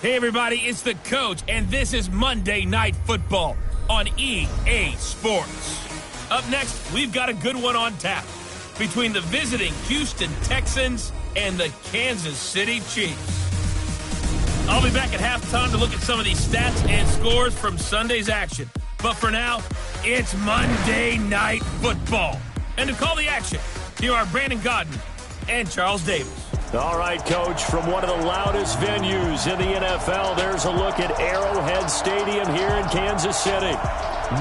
Hey, everybody, it's the coach, and this is Monday Night Football on EA Sports. Up next, we've got a good one on tap between the visiting Houston Texans and the Kansas City Chiefs. I'll be back at halftime to look at some of these stats and scores from Sunday's action. But for now, it's Monday Night Football. And to call the action, here are Brandon Godden and Charles Davis. All right, Coach, from one of the loudest venues in the NFL, there's a look at Arrowhead Stadium here in Kansas City.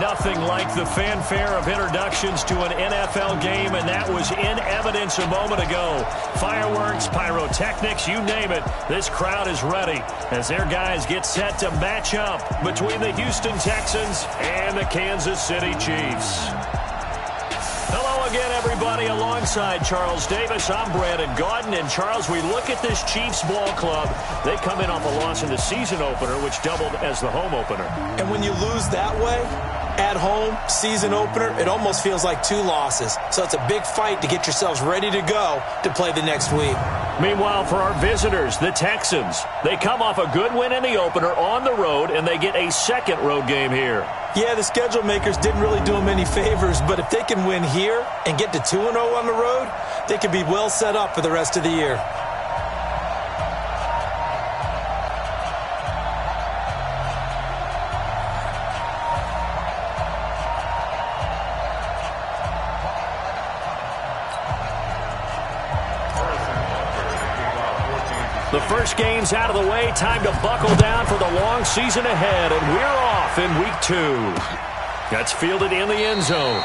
Nothing like the fanfare of introductions to an NFL game, and that was in evidence a moment ago. Fireworks, pyrotechnics, you name it. This crowd is ready as their guys get set to match up between the Houston Texans and the Kansas City Chiefs. Hello again, everybody. Alongside Charles Davis, I'm Brandon Godden. And, Charles, we look at this Chiefs ball club. They come in off a loss in the season opener, which doubled as the home opener. And when you lose that way, at home, season opener, it almost feels like two losses. So it's a big fight to get yourselves ready to go to play the next week. Meanwhile, for our visitors, the Texans, they come off a good win in the opener on the road, and they get a second road game here. Yeah, the schedule makers didn't really do them any favors, but if they can win here and get to 2-0 on the road, they could be well set up for the rest of the year. The first game's out of the way. Time to buckle down for the long season ahead, and we're off in week 2. That's fielded in the end zone.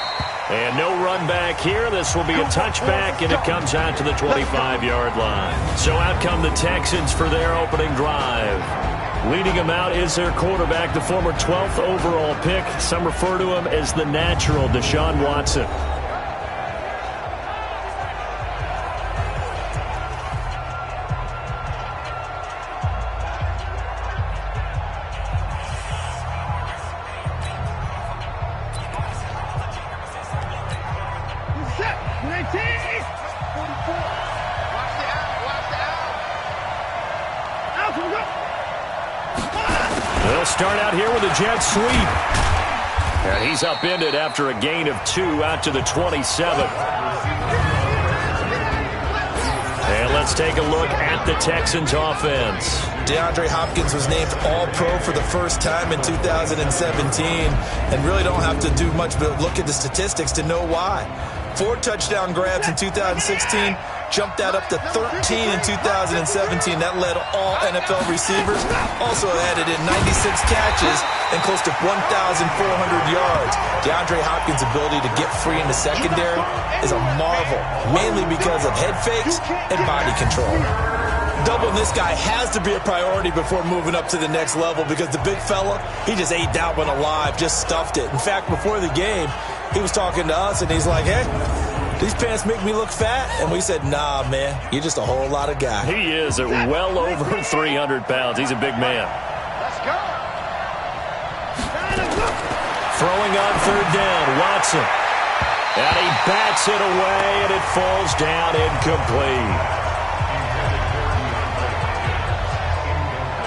And no run back here. This will be a touchback, and it comes out to the 25-yard line. So out come the Texans for their opening drive. Leading them out is their quarterback, the former 12th overall pick. Some refer to him as the natural, Deshaun Watson. They'll start out here with a jet sweep. And he's upended after a gain of 2 out to the 27. And let's take a look at the Texans offense. DeAndre Hopkins was named All-Pro for the first time in 2017 and really don't have to do much but look at the statistics to know why. 4 touchdown grabs in 2016, jumped that up to 13 in 2017. That led all NFL receivers. Also added in 96 catches and close to 1,400 yards. DeAndre Hopkins' ability to get free in the secondary is a marvel, mainly because of head fakes and body control. Doubling this guy has to be a priority before moving up to the next level because the big fella, he just ate that one alive, just stuffed it. In fact, before the game, he was talking to us, and he's like, hey, these pants make me look fat. And we said, nah, man, you're just a whole lot of guy. He is at well over 300 pounds. He's a big man. Let's go. Throwing on third down, Watson. And he bats it away, and it falls down incomplete.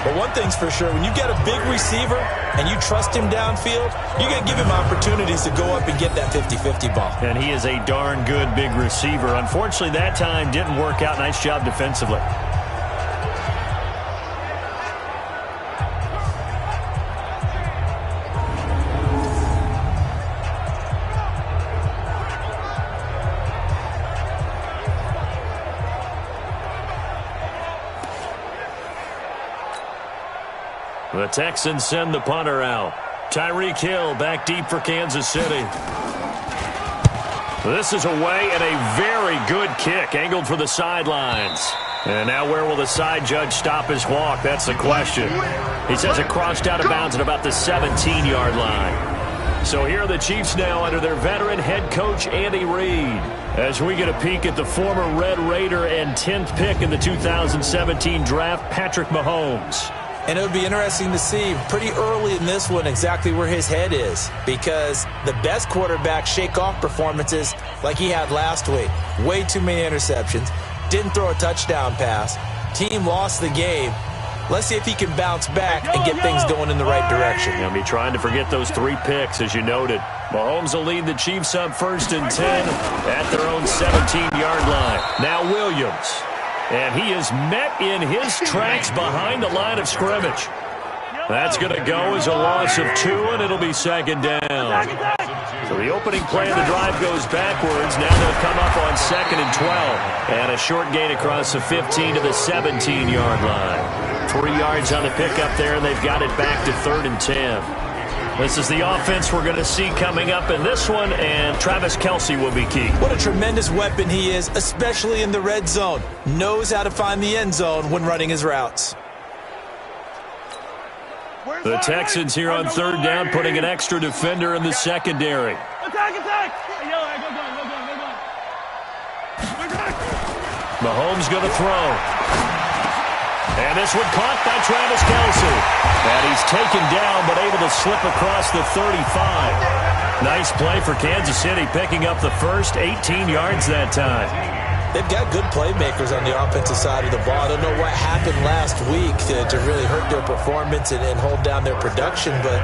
But one thing's for sure, when you get a big receiver and you trust him downfield, you're going to give him opportunities to go up and get that 50-50 ball. And he is a darn good big receiver. Unfortunately, that time didn't work out. Nice job defensively. The Texans send the punter out. Tyreek Hill back deep for Kansas City. This is away and a very good kick angled for the sidelines. And now where will the side judge stop his walk? That's the question. He says it crossed out of bounds at about the 17-yard line. So here are the Chiefs now under their veteran head coach Andy Reid. As we get a peek at the former Red Raider and 10th pick in the 2017 draft, Patrick Mahomes. And it would be interesting to see pretty early in this one exactly where his head is, because the best quarterbacks shake off performances like he had last week. Way too many interceptions. Didn't throw a touchdown pass. Team lost the game. Let's see if he can bounce back and get things going in the right direction. He'll be trying to forget those 3 picks, as you noted. Mahomes will lead the Chiefs up 1st and 10 at their own 17-yard line. Now Williams. And he is met in his tracks behind the line of scrimmage. That's going to go as a loss of 2, and it'll be 2nd down. So the opening play of the drive goes backwards. Now they'll come up on 2nd and 12. And a short gain across the 15 to the 17-yard line. 3 yards on the pickup there, and they've got it back to 3rd and 10. This is the offense we're going to see coming up in this one, and Travis Kelce will be key. What a tremendous weapon he is, especially in the red zone. Knows how to find the end zone when running his routes. The Texans here on 3rd down, putting an extra defender in the secondary. Attack! Mahomes going to throw. And this one caught by Travis Kelce. And he's taken down, but able to slip across the 35. Nice play for Kansas City, picking up the first 18 yards that time. They've got good playmakers on the offensive side of the ball. I don't know what happened last week to really hurt their performance and hold down their production, but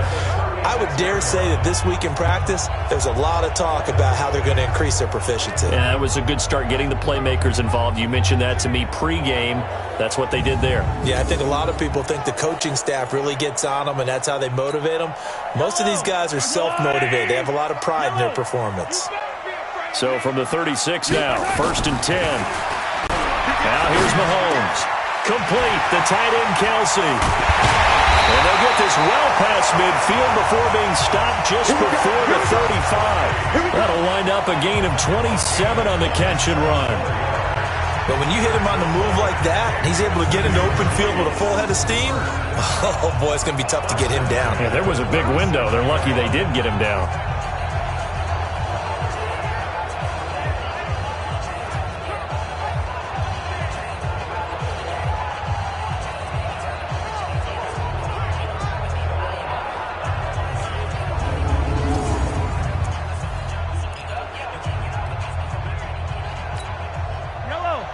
I would dare say that this week in practice, there's a lot of talk about how they're going to increase their proficiency. Yeah, it was a good start getting the playmakers involved. You mentioned that to me pregame. That's what they did there. Yeah, I think a lot of people think the coaching staff really gets on them, and that's how they motivate them. Most of these guys are self-motivated. They have a lot of pride in their performance. So from the 36 now, 1st and 10. Now here's Mahomes. Complete, the tight end Kelce. And they'll get this well past midfield before being stopped just before the 35. That'll wind up a gain of 27 on the catch and run. But when you hit him on the move like that, he's able to get into open field with a full head of steam, oh boy, it's going to be tough to get him down. Yeah, there was a big window. They're lucky they did get him down.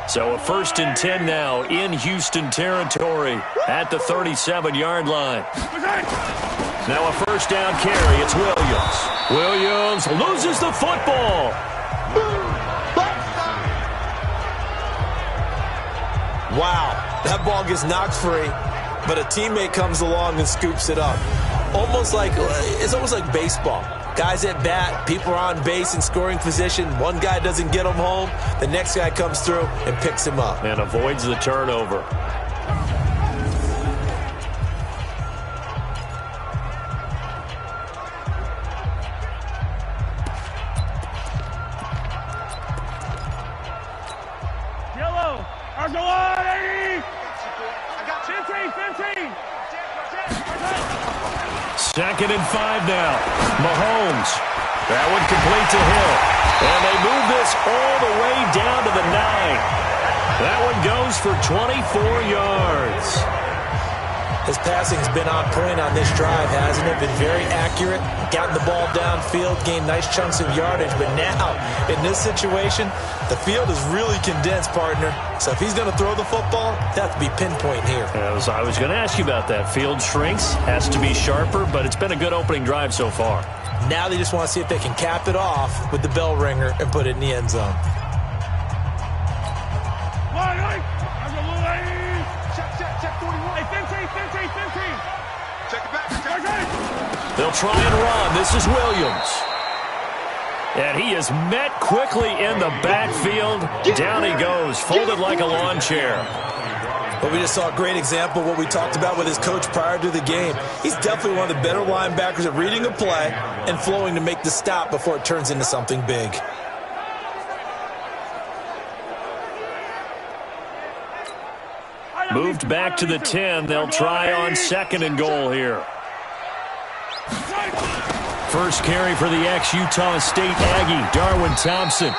So a 1st and 10 now in Houston territory at the 37-yard line. Now a 1st down carry. It's Williams. Williams loses the football. Wow, that ball gets knocked free, but a teammate comes along and scoops it up. It's almost like baseball. Guys at bat, people are on base in scoring position. One guy doesn't get him home. The next guy comes through and picks him up. And avoids the turnover. Yellow, Argolani! 15. 2nd and 5 now. Mahomes. That one complete to Hill. And they move this all the way down to the 9. That one goes for 24 yards. His passing's been on point on this drive, hasn't it? Been very accurate, gotten the ball downfield, gained nice chunks of yardage. But now, in this situation, the field is really condensed, partner. So if he's going to throw the football, that has to be pinpoint here. I was going to ask you about that. Field shrinks, has to be sharper, but it's been a good opening drive so far. Now they just want to see if they can cap it off with the bell ringer and put it in the end zone. They'll try and run. This is Williams. And he is met quickly in the backfield. Down he goes, folded like a lawn chair. But we just saw a great example of what we talked about with his coach prior to the game. He's definitely one of the better linebackers at reading a play and flowing to make the stop before it turns into something big. Moved back to the 10. They'll try on 2nd and goal here. First carry for the ex-Utah State Aggie, Darwin Thompson.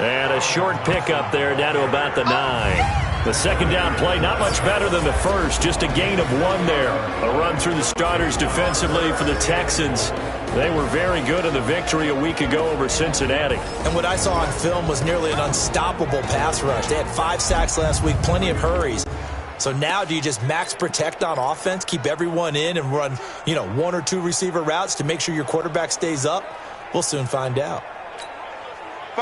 And a short pickup there down to about the 9. The 2nd down play, not much better than the first, just a gain of 1 there. A run through the starters defensively for the Texans. They were very good in the victory a week ago over Cincinnati. And what I saw on film was nearly an unstoppable pass rush. They had 5 sacks last week, plenty of hurries. So now do you just max protect on offense, keep everyone in and run, one or two receiver routes to make sure your quarterback stays up? We'll soon find out.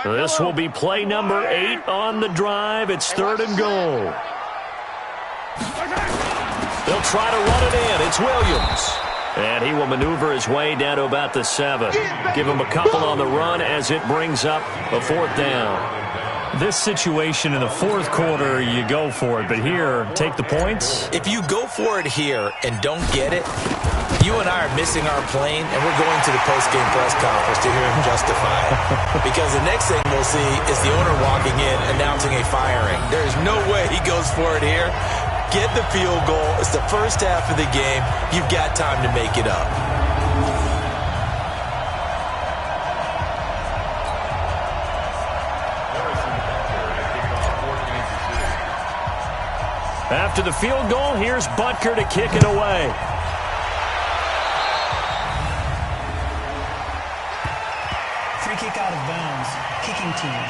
This will be play number 8 on the drive. It's 3rd and goal. They'll try to run it in. It's Williams. And he will maneuver his way down to about the 7. Give him a couple on the run as it brings up a 4th down. This situation in the 4th quarter, you go for it. But here, take the points. If you go for it here and don't get it, you and I are missing our plane, and we're going to the post-game press conference to hear him justify it. Because the next thing we'll see is the owner walking in announcing a firing. There is no way he goes for it here. Get the field goal. It's the first half of the game. You've got time to make it up. After the field goal, here's Butker to kick it away. Free kick out of bounds. Kicking team.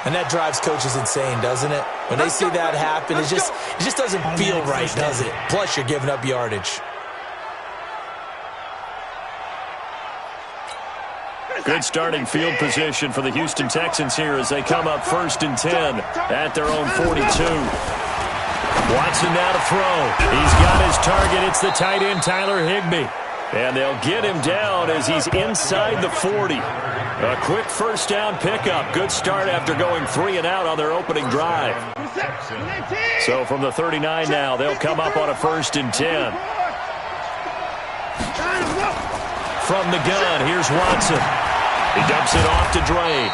And that drives coaches insane, doesn't it? When they see that happen, it just doesn't feel right, does it? Plus, you're giving up yardage. Good starting field position for the Houston Texans here as they come up 1st and 10 at their own 42. Watson now to throw. He's got his target. It's the tight end, Tyler Higbee. And they'll get him down as he's inside the 40. A quick first down pickup. Good start after going 3 and out on their opening drive. So from the 39 now, they'll come up on a 1st and 10. From the gun, here's Watson. He dumps it off to Drake.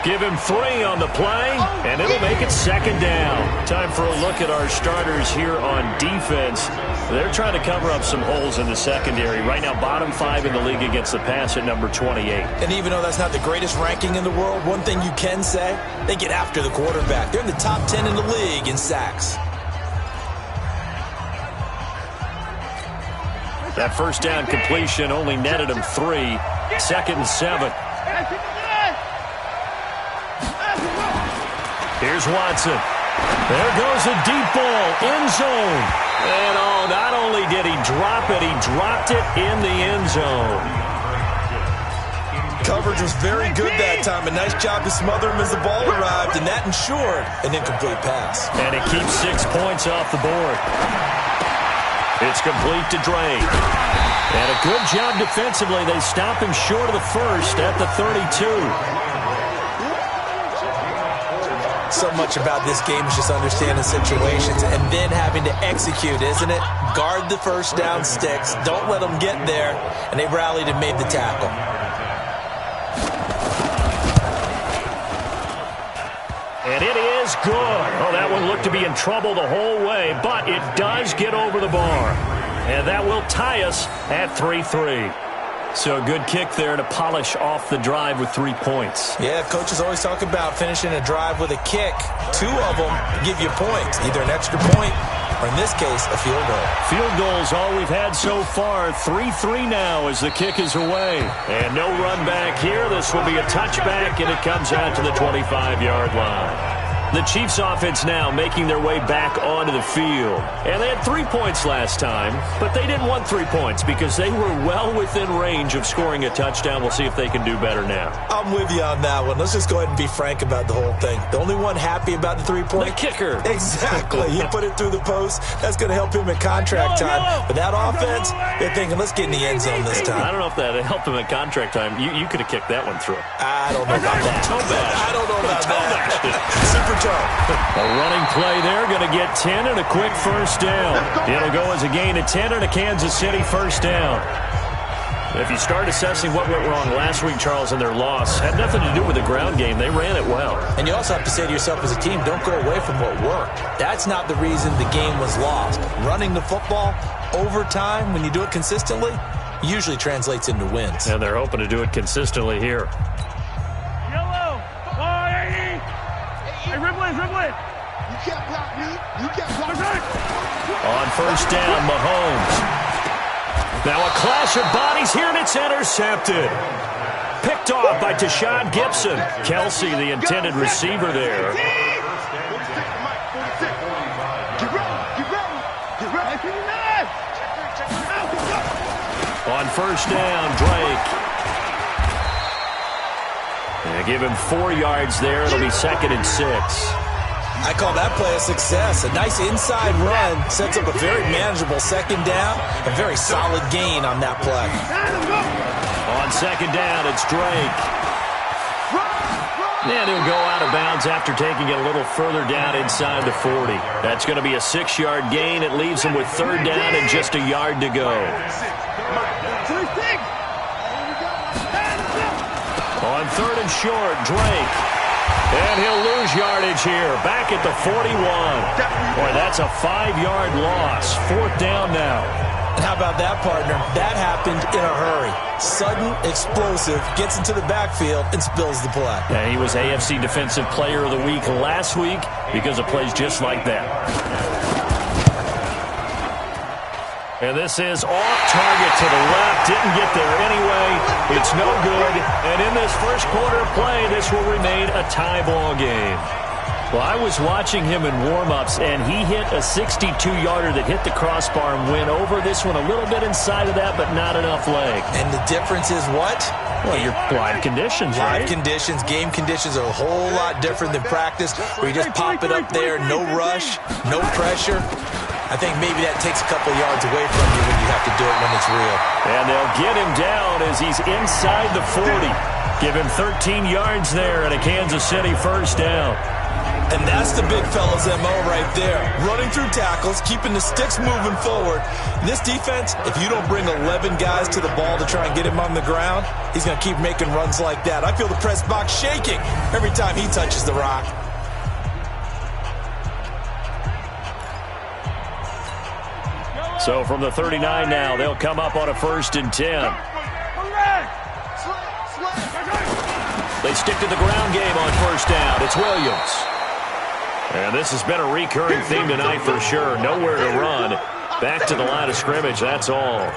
Give him 3 on the play, and it'll make it 2nd down. Time for a look at our starters here on defense. They're trying to cover up some holes in the secondary. Right now, bottom 5 in the league against the pass at number 28. And even though that's not the greatest ranking in the world, one thing you can say, they get after the quarterback. They're in the top 10 in the league in sacks. That first down completion only netted him 3. 2nd and 7. Here's Watson. There goes a deep ball, end zone. And not only did he drop it, he dropped it in the end zone. Coverage was very good that time. A nice job to smother him as the ball arrived, and that ensured an incomplete pass. And it keeps 6 points off the board. It's complete to Drake. And a good job defensively. They stop him short of the first at the 32. So much about this game is just understanding situations and then having to execute, isn't it? Guard the first down sticks. Don't let them get there. And they rallied and made the tackle. And it is good. Oh, that one looked to be in trouble the whole way, but it does get over the bar. And that will tie us at 3-3. So a good kick there to polish off the drive with 3 points. Yeah, coaches always talk about finishing a drive with a kick. 2 of them give you points, either an extra point or, in this case, a field goal. Field goal's all we've had so far. 3-3 now as the kick is away. And no run back here. This will be a touchback, and it comes out to the 25-yard line. The Chiefs offense now making their way back onto the field. And they had 3 points last time, but they didn't want 3 points because they were well within range of scoring a touchdown. We'll see if they can do better now. I'm with you on that one. Let's just go ahead and be frank about the whole thing. The only one happy about the 3-point? The kicker. Exactly. He put it through the post. That's going to help him at contract time. But that offense, they're thinking, let's get in the end zone this time. I don't know if that helped him at contract time. You could have kicked that one through. I don't know about that. I don't know about that. Super toe. A running play there, going to get 10 and a quick first down. It'll go as a gain of 10 and a Kansas City first down. If you start assessing what went wrong last week, Charles, in their loss, had nothing to do with the ground game. They ran it well. And you also have to say to yourself as a team, don't go away from what worked. That's not the reason the game was lost. Running the football over time, when you do it consistently, usually translates into wins. And they're hoping to do it consistently here. Yellow. Hey, dribble it. You can't block me. You can't block me. On first down, Mahomes. Now a clash of bodies here, and it's intercepted. Picked off by Tashawn Gibson. Kelsey, the intended receiver there. On first down, Drake. Give him 4 yards there. It'll be 2nd and 6. I call that play a success. A nice inside run sets up a very manageable 2nd down. A very solid gain on that play. On 2nd down, it's Drake. And he'll go out of bounds after taking it a little further down inside the 40. That's going to be a 6-yard gain. It leaves him with 3rd down and just a yard to go. On 3rd and short, Drake. And he'll lose yardage here. Back at the 41. Boy, that's a 5-yard loss. 4th down now. And how about that, partner? That happened in a hurry. Sudden, explosive, gets into the backfield, and spills the play. Yeah, he was AFC Defensive Player of the Week last week because of plays just like that. And this is off target to the left. Didn't get there anyway. It's no good. And in this first quarter of play, this will remain a tie ball game. Well, I was watching him in warm-ups, and he hit a 62-yarder that hit the crossbar and went over this one a little bit inside of that, but not enough leg. And the difference is what? Well, your live conditions, right? Live conditions, game conditions are a whole lot different than practice, where you just pop it up there, no rush, no pressure. I think maybe that takes a couple yards away from you when you have to do it when it's real. And they'll get him down as he's inside the 40. Give him 13 yards there and a Kansas City first down. And that's the big fella's MO right there. Running through tackles, keeping the sticks moving forward. In this defense, if you don't bring 11 guys to the ball to try and get him on the ground, he's going to keep making runs like that. I feel the press box shaking every time he touches the rock. So from the 39 now, they'll come up on a 1st and 10. They stick to the ground game on first down. It's Williams. And this has been a recurring theme tonight for sure. Nowhere to run. Back to the line of scrimmage, that's all.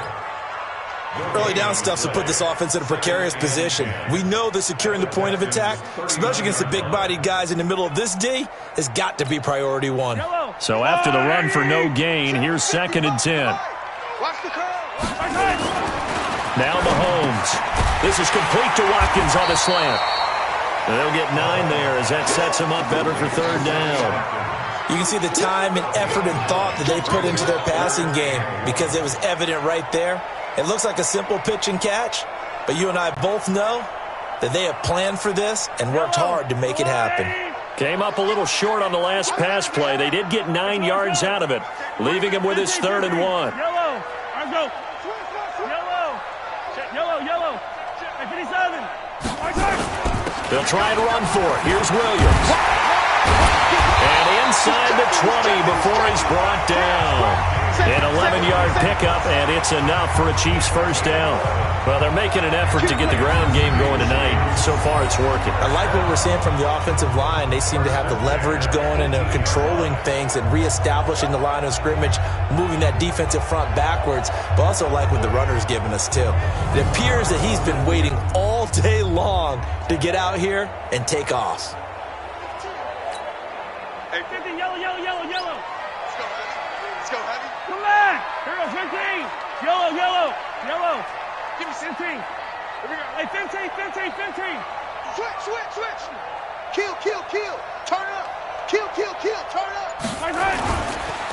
Early down stuff to put this offense in a precarious position. We know that securing the point of attack, especially against the big-bodied guys in the middle of this D, has got to be priority 1. So after the run for no gain, here's 2nd and 10. Now Mahomes. This is complete to Watkins on the slant. And they'll get 9 there as that sets him up better for 3rd down. You can see the time and effort and thought that they put into their passing game because it was evident right there. It looks like a simple pitch and catch, but you and I both know that they have planned for this and worked hard to make it happen. Came up a little short on the last pass play. They did get 9 yards out of it, leaving him with his 3rd and 1. Yellow. Yellow. 57. They'll try and run for it. Here's Williams. And inside the 20 before he's brought down. An 11-yard pickup, and it's enough for a Chiefs first down. Well, they're making an effort to get the ground game going tonight. So far, it's working. I like what we're seeing from the offensive line. They seem to have the leverage going, and they're controlling things and reestablishing the line of scrimmage, moving that defensive front backwards, but also like what the runner's giving us, too. It appears that he's been waiting all day long to get out here and take off. Hey, 50, yellow. Let's go, Heavy. Come back. Here goes 15. Yellow. Give me 15. Here we go. Hey, 15. Switch. Kill. Turn up. Kill. Turn up. Right.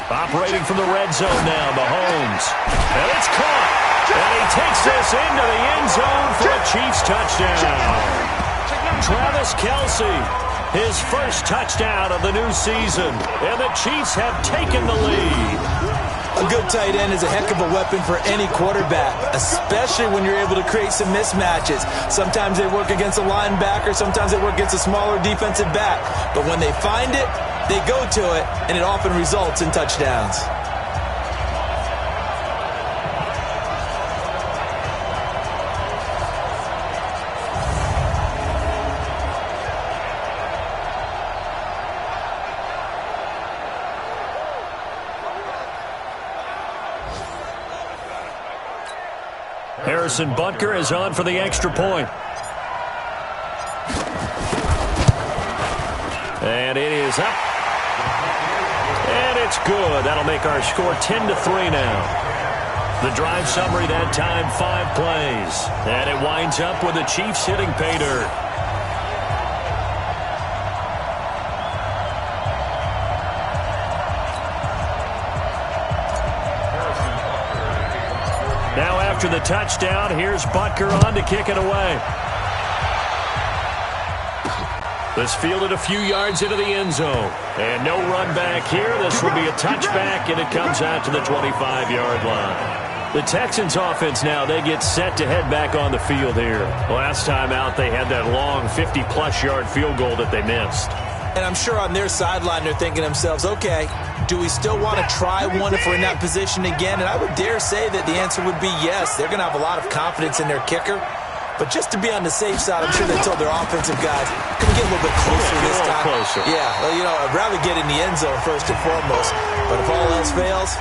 Operating from the red zone now, Mahomes. And it's caught. And he takes this into the end zone for a Chiefs touchdown. Travis Kelce, his first touchdown of the new season. And the Chiefs have taken the lead. A good tight end is a heck of a weapon for any quarterback, especially when you're able to create some mismatches. Sometimes they work against a linebacker, sometimes they work against a smaller defensive back. But when they find it, they go to it, and it often results in touchdowns. Harrison Butker is on for the extra point. And it is up. And it's good. That'll make our score 10-3 now. The drive summary that time, 5 plays. And it winds up with the Chiefs hitting pay dirt. Now after the touchdown, here's Butker on to kick it away. This fielded a few yards into the end zone. And no run back here. This will be a touchback, and it comes out to the 25-yard line. The Texans offense now, they get set to head back on the field here. Last time out, they had that long 50-plus yard field goal that they missed. And I'm sure on their sideline they're thinking to themselves, okay, do we still want to try one if we're in that position again? And I would dare say that the answer would be yes. They're going to have a lot of confidence in their kicker. But just to be on the safe side, I'm sure they told their offensive guys, can we get a little bit closer this time? Closer. Yeah, well, you know, I'd rather get in the end zone first and foremost. But if all else fails,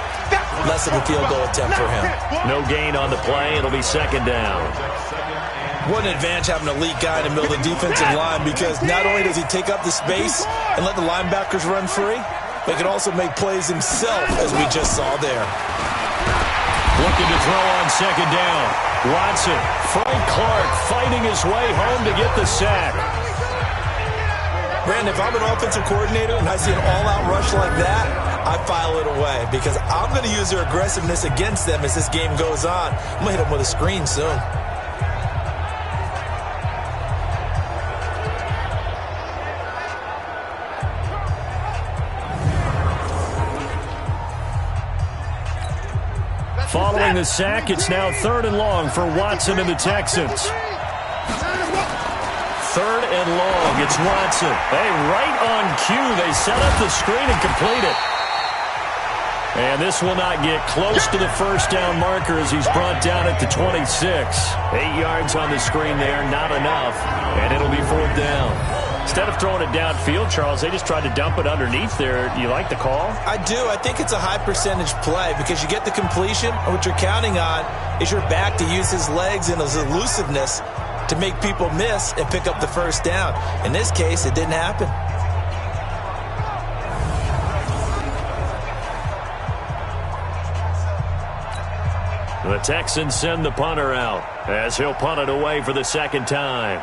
less of a field goal attempt for him. No gain on the play. It'll be second down. What an advantage having an elite guy in the middle of the defensive line, because not only does he take up the space and let the linebackers run free, but he can also make plays himself, as we just saw there. Looking to throw on second down. Watson, Frank Clark fighting his way home to get the sack. Brandon, if I'm an offensive coordinator and I see an all-out rush like that, I file it away, because I'm going to use their aggressiveness against them as this game goes on. I'm going to hit them with a screen soon. Following the sack, it's now 3rd and long for Watson and the Texans. 3rd and long, it's Watson. Hey, right on cue, they set up the screen and complete it. And this will not get close to the first down marker as he's brought down at the 26. 8 yards on the screen there, not enough. And it'll be 4th down. Instead of throwing it downfield, Charles, they just tried to dump it underneath there. You like the call? I do. I think it's a high percentage play because you get the completion, and what you're counting on is your back to use his legs and his elusiveness to make people miss and pick up the first down. In this case, it didn't happen. The Texans send the punter out as he'll punt it away for the second time.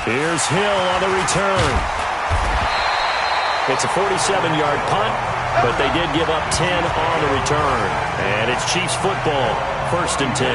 Here's Hill on the return. It's a 47-yard punt, but they did give up 10 on the return. And it's Chiefs football, 1st and 10.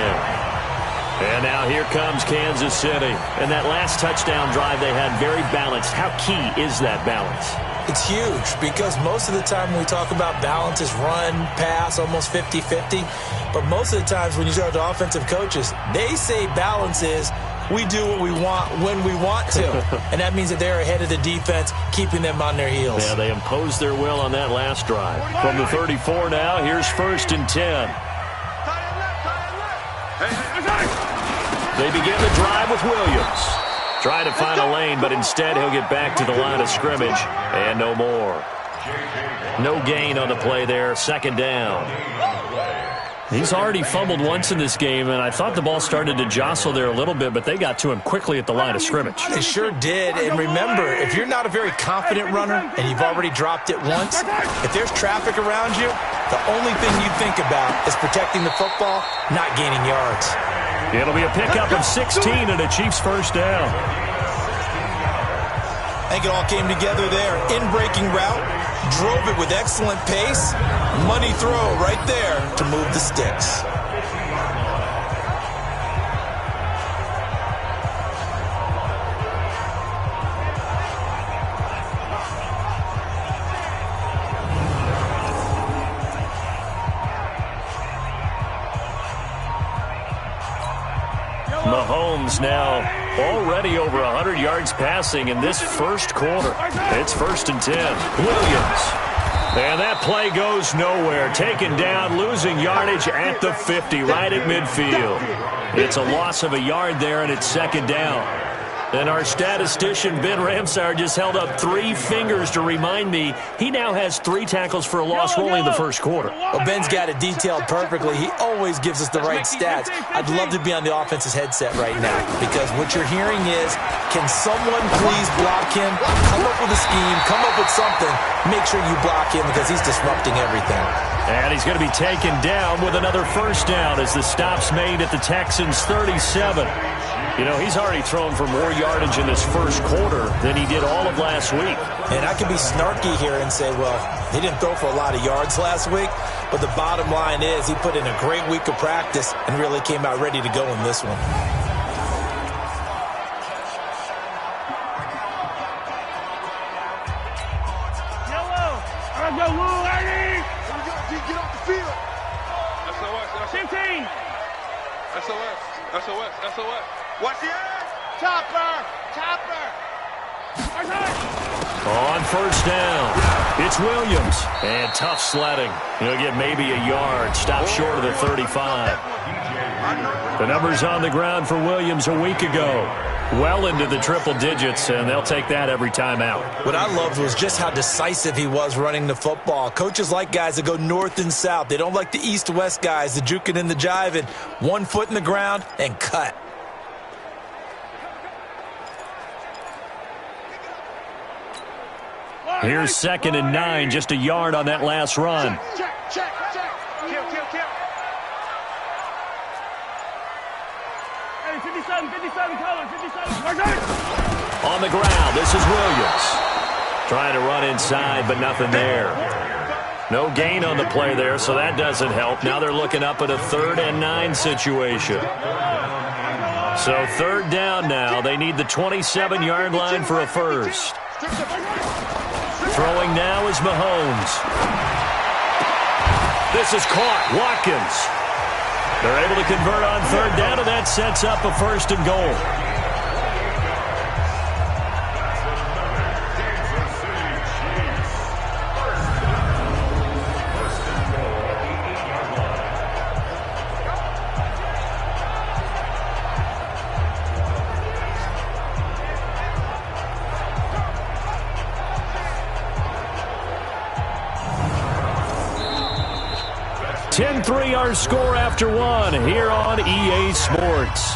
And now here comes Kansas City. And that last touchdown drive they had very balanced. How key is that balance? It's huge, because most of the time when we talk about balance is run, pass, almost 50-50. But most of the times when you talk to offensive coaches, they say balance is we do what we want when we want to. And that means that they're ahead of the defense, keeping them on their heels. Yeah, they imposed their will on that last drive. From the 34 now, here's 1st and 10. They begin the drive with Williams. Trying to find a lane, but instead he'll get back to the line of scrimmage. And no more. No gain on the play there. 2nd down. He's already fumbled once in this game, and I thought the ball started to jostle there a little bit, but they got to him quickly at the line of scrimmage. They sure did. And remember, if you're not a very confident runner and you've already dropped it once, if there's traffic around you, the only thing you think about is protecting the football, not gaining yards. It'll be a pickup of 16 and a Chiefs first down. I think it all came together there. In-breaking route, drove it with excellent pace. Money throw right there to move the sticks. Mahomes now already over 100 yards passing in this first quarter. It's 1st and 10. Williams. And that play goes nowhere. Taken down, losing yardage at the 50, right at midfield. It's a loss of a yard there, and it's 2nd down. And our statistician, Ben Ramsauer, just held up 3 fingers to remind me he now has 3 tackles for a loss only in the first quarter. Well, Ben's got it detailed perfectly. He always gives us the right stats. I'd love to be on the offense's headset right now because what you're hearing is, can someone please block him? Come up with a scheme. Come up with something. Make sure you block him because he's disrupting everything. And he's going to be taken down with another first down as the stop's made at the Texans' 37. You know, he's already thrown for more yardage in this first quarter than he did all of last week. And I can be snarky here and say, well, he didn't throw for a lot of yards last week, but the bottom line is he put in a great week of practice and really came out ready to go in this one. Yellow. All right, go, Lou, Eddie. Here we go, D, get off the field. SOS. 15. SOS. Watch the air. Chopper. On first down, it's Williams. And tough sledding. He'll get maybe a yard. Stop short of the 35. The numbers on the ground for Williams a week ago. Well into the triple digits, and they'll take that every time out. What I loved was just how decisive he was running the football. Coaches like guys that go north and south. They don't like the east-west guys, the juking and the jiving. 1 foot in the ground and cut. Here's 2nd and 9, just a yard on that last run. Check. Kill. Hey, 57, color, 57. On the ground, this is Williams. Trying to run inside, but nothing there. No gain on the play there, so that doesn't help. Now they're looking up at a 3rd and 9 situation. So 3rd down now. They need the 27-yard line for a first. Throwing now is Mahomes. This is caught. Watkins. They're able to convert on 3rd down, and that sets up a 1st and goal. Three our score after 1 here on EA Sports.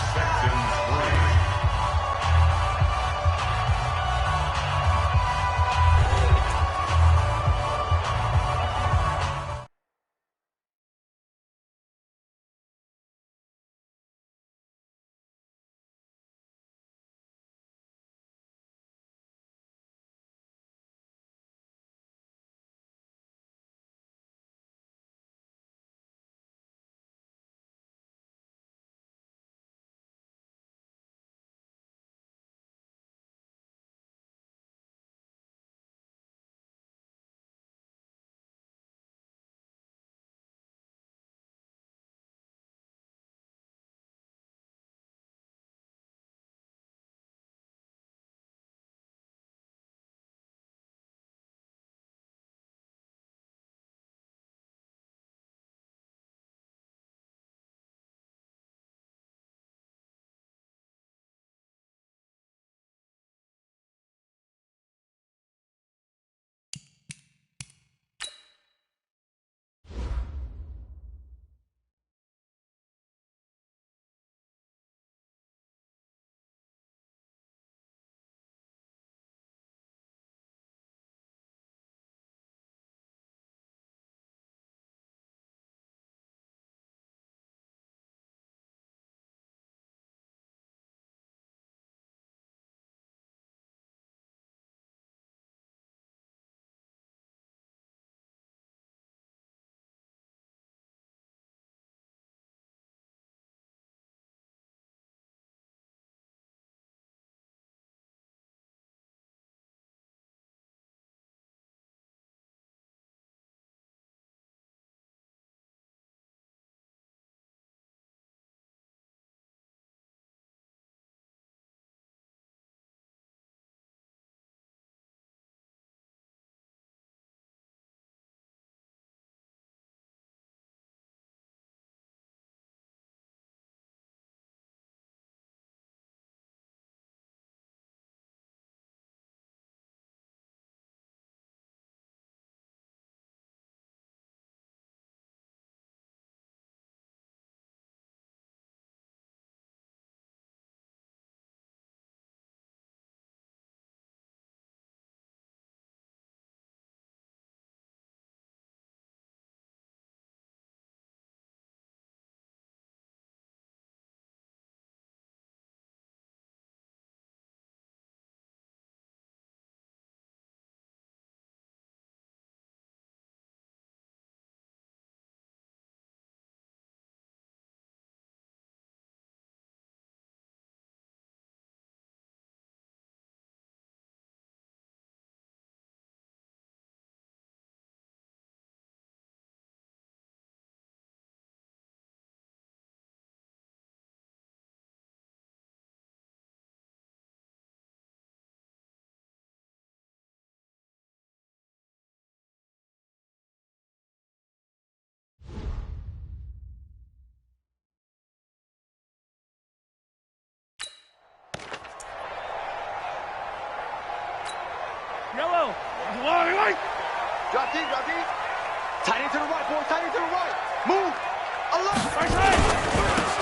it to the right, boy. Tight end to the right. Move.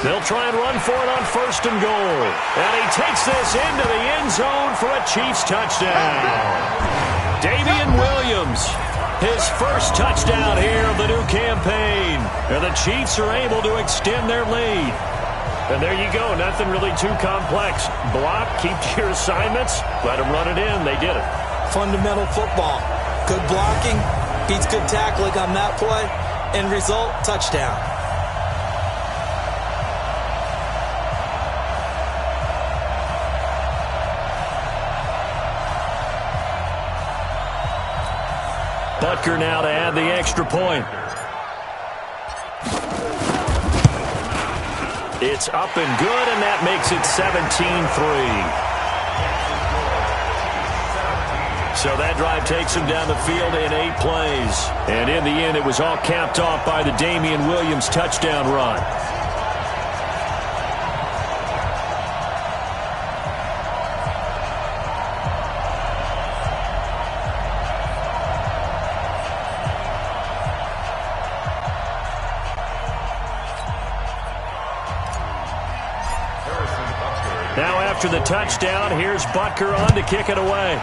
They'll try and run for it on 1st and goal. And he takes this into the end zone for a Chiefs touchdown. Damian Williams, his first touchdown here of the new campaign. And the Chiefs are able to extend their lead. And there you go. Nothing really too complex. Block, keep to your assignments, let them run it in. They did it. Fundamental football. Good blocking, beats good tackling on that play. End result, touchdown. Butker now to add the extra point. It's up and good, and that makes it 17-3. So that drive takes him down the field in 8 plays. And in the end, it was all capped off by the Damian Williams touchdown run. Now after the touchdown, here's Butker on to kick it away.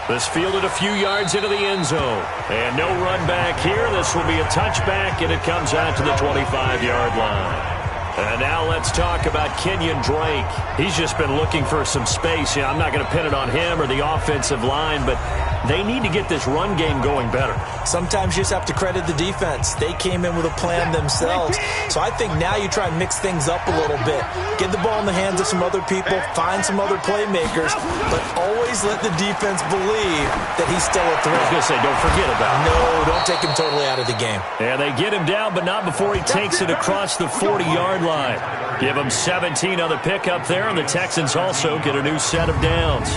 This fielded a few yards into the end zone. And no run back here. This will be a touchback, and it comes out to the 25-yard line. And now let's talk about Kenyon Drake. He's just been looking for some space. I'm not going to pin it on him or the offensive line, but they need to get this run game going better. Sometimes you just have to credit the defense. They came in with a plan themselves. So I think now you try and mix things up a little bit. Get the ball in the hands of some other people, find some other playmakers, but always let the defense believe that he's still a threat. I was going to say, don't forget about him. No, don't take him totally out of the game. Yeah, they get him down, but not before he takes it across the 40-yard line. Give him 17 on the pickup there, and the Texans also get a new set of downs.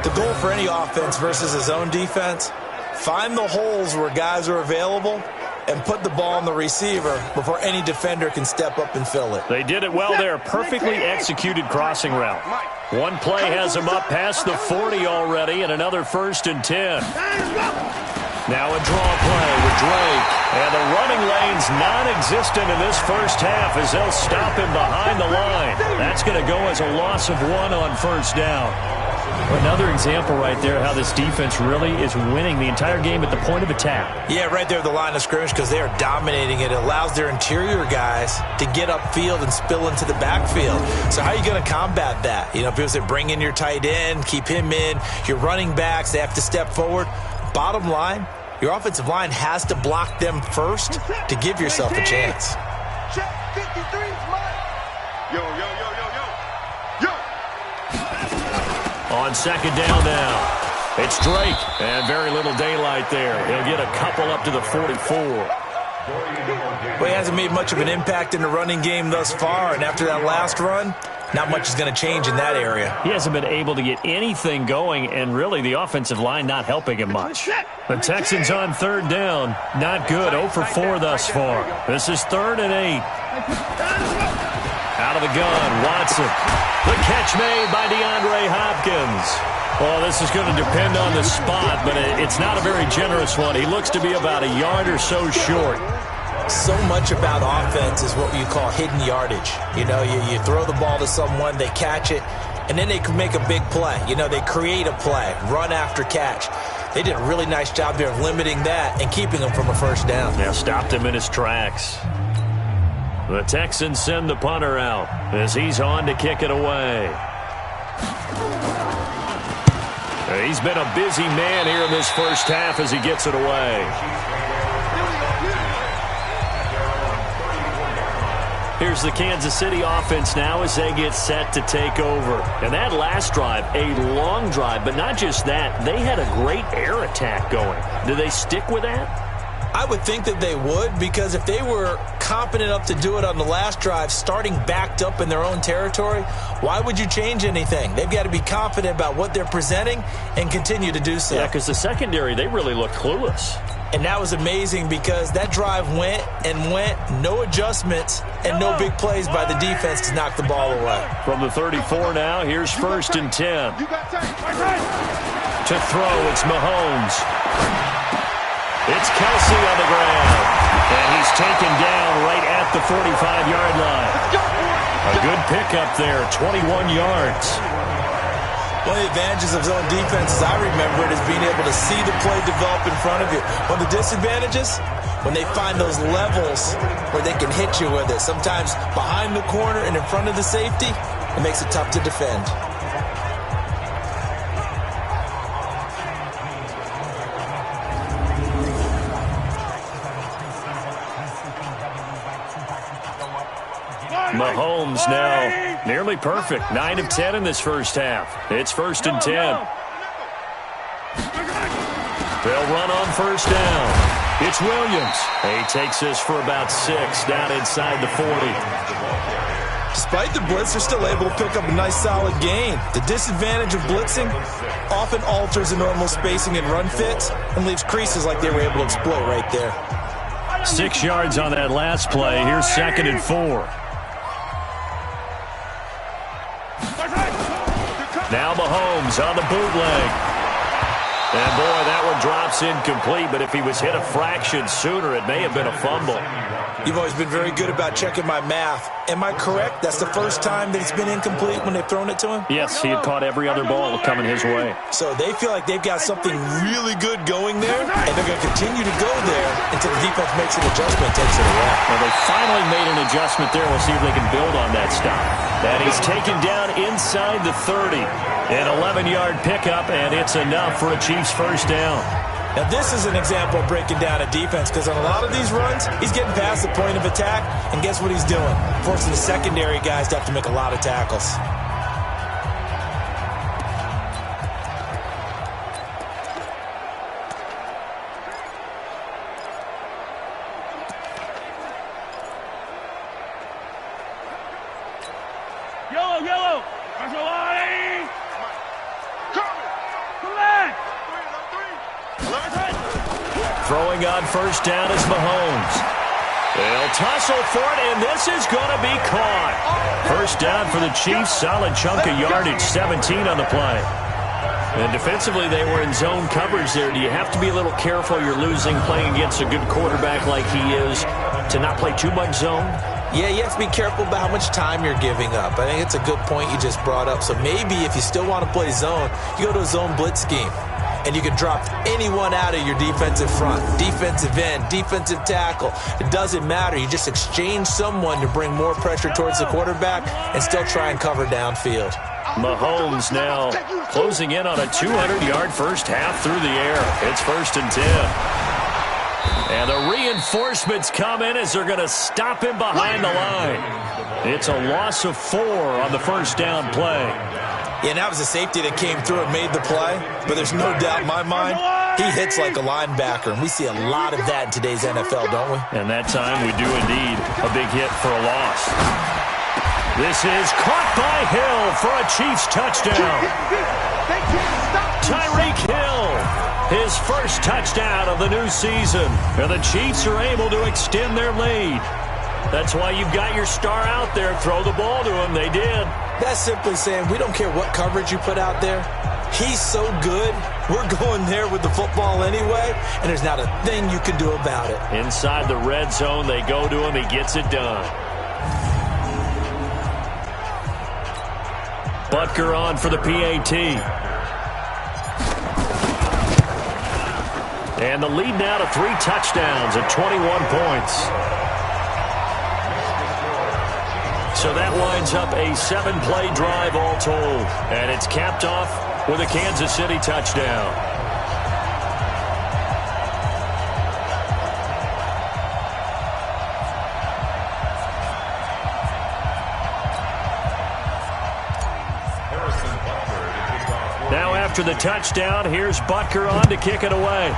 The goal for any offense versus his own defense, find the holes where guys are available and put the ball on the receiver before any defender can step up and fill it. They did it well there. Perfectly executed crossing route. One play has him up past the 40 already, and another 1st and 10. Now a draw play with Drake. And the running lane's non-existent in this first half as they'll stop him behind the line. That's going to go as a loss of 1 on 1st down. Another example right there how this defense really is winning the entire game at the point of attack. Yeah, right there at the line of scrimmage because they are dominating it. It allows their interior guys to get upfield and spill into the backfield. So how are you going to combat that? You know, people say bring in your tight end, keep him in. Your running backs, they have to step forward. Bottom line, your offensive line has to block them first to give yourself a chance. Check 53, Mike. Yo, yo, yo, yo, yo. Yo. On 2nd down now, it's Drake, and very little daylight there. He'll get a couple up to the 44. Well, he hasn't made much of an impact in the running game thus far, and after that last run, not much is going to change in that area. He hasn't been able to get anything going, and really the offensive line not helping him much. The Texans on 3rd down, not good, 0 for 4 thus far. This is 3rd and 8. Out of the gun, Watson. The catch made by DeAndre Hopkins. Well, this is going to depend on the spot, but it's not a very generous one. He looks to be about a yard or so short. So much about offense is what you call hidden yardage. You know, you throw the ball to someone, they catch it, and then they can make a big play. You know, they create a play, run after catch. They did a really nice job there of limiting that and keeping him from a 1st down. Yeah, stopped him in his tracks. The Texans send the punter out as he's on to kick it away. He's been a busy man here in this first half as he gets it away. Here's the Kansas City offense now as they get set to take over. And that last drive, a long drive, but not just that. They had a great air attack going. Do they stick with that? I would think that they would, because if they were competent enough to do it on the last drive, starting backed up in their own territory, why would you change anything? They've got to be confident about what they're presenting and continue to do so. Yeah, because the secondary, they really look clueless. And that was amazing because that drive went and went, no adjustments, and no big plays by the defense to knock the ball away. From the 34 now, here's 1st and 10. You got time. To throw, it's Mahomes. It's Kelsey on the ground. And he's taken down right at the 45-yard line. A good pickup there, 21 yards. One of the advantages of zone defense, as I remember it, is being able to see the play develop in front of you. One of the disadvantages, when they find those levels where they can hit you with it, sometimes behind the corner and in front of the safety, it makes it tough to defend. Mahomes now nearly perfect. 9 of 10 in this first half. It's 1st and 10. They'll run on first down. It's Williams. He takes this for about 6 down inside the 40. Despite the blitz, they're still able to pick up a nice solid gain. The disadvantage of blitzing often alters the normal spacing and run fits and leaves creases like they were able to exploit right there. 6 yards on that last play. Here's 2nd and 4. Now Mahomes on the bootleg. And, boy, that one drops incomplete, but if he was hit a fraction sooner, it may have been a fumble. You've always been very good about checking my math. Am I correct? That's the first time that it's been incomplete when they've thrown it to him? Yes, he had caught every other ball coming his way. So they feel like they've got something really good going there, and they're going to continue to go there until the defense makes an adjustment and takes it away. Well, they finally made an adjustment there. We'll see if they can build on that stop. And he's taken down inside the 30. An 11-yard pickup, and it's enough for a Chiefs first down. Now, this is an example of breaking down a defense, because on a lot of these runs, he's getting past the point of attack, and guess what he's doing? Forcing the secondary guys to have to make a lot of tackles. Yellow. Come back. Throwing on first down is Mahomes. They'll tussle for it, and this is going to be caught. First down for the Chiefs. Solid chunk of yardage, 17 on the play. And defensively, they were in zone coverage there. Do you have to be a little careful? You're losing playing against a good quarterback like he is to not play too much zone? Yeah, you have to be careful about how much time you're giving up. I think it's a good point you just brought up. So maybe if you still want to play zone, you go to a zone blitz scheme. And you can drop anyone out of your defensive front, defensive end, defensive tackle. It doesn't matter. You just exchange someone to bring more pressure towards the quarterback and still try and cover downfield. Mahomes now closing in on a 200-yard first half through the air. It's 1st and 10. And the reinforcements come in as they're going to stop him behind the line. It's a loss of 4 on the first down play. Yeah, and that was a safety that came through and made the play. But there's no doubt in my mind, he hits like a linebacker. And we see a lot of that in today's NFL, don't we? And that time we do indeed a big hit for a loss. This is caught by Hill for a Chiefs touchdown. Tyreek Hill, his first touchdown of the new season. And the Chiefs are able to extend their lead. That's why you've got your star out there. Throw the ball to him. They did. That's simply saying we don't care what coverage you put out there. He's so good, we're going there with the football anyway, and there's not a thing you can do about it. Inside the red zone, they go to him. He gets it done. Butker on for the PAT. And the lead now to 3 touchdowns at 21 points. So that winds up a 7-play drive all told. And it's capped off with a Kansas City touchdown. Now after the touchdown, here's Butker on to kick it away.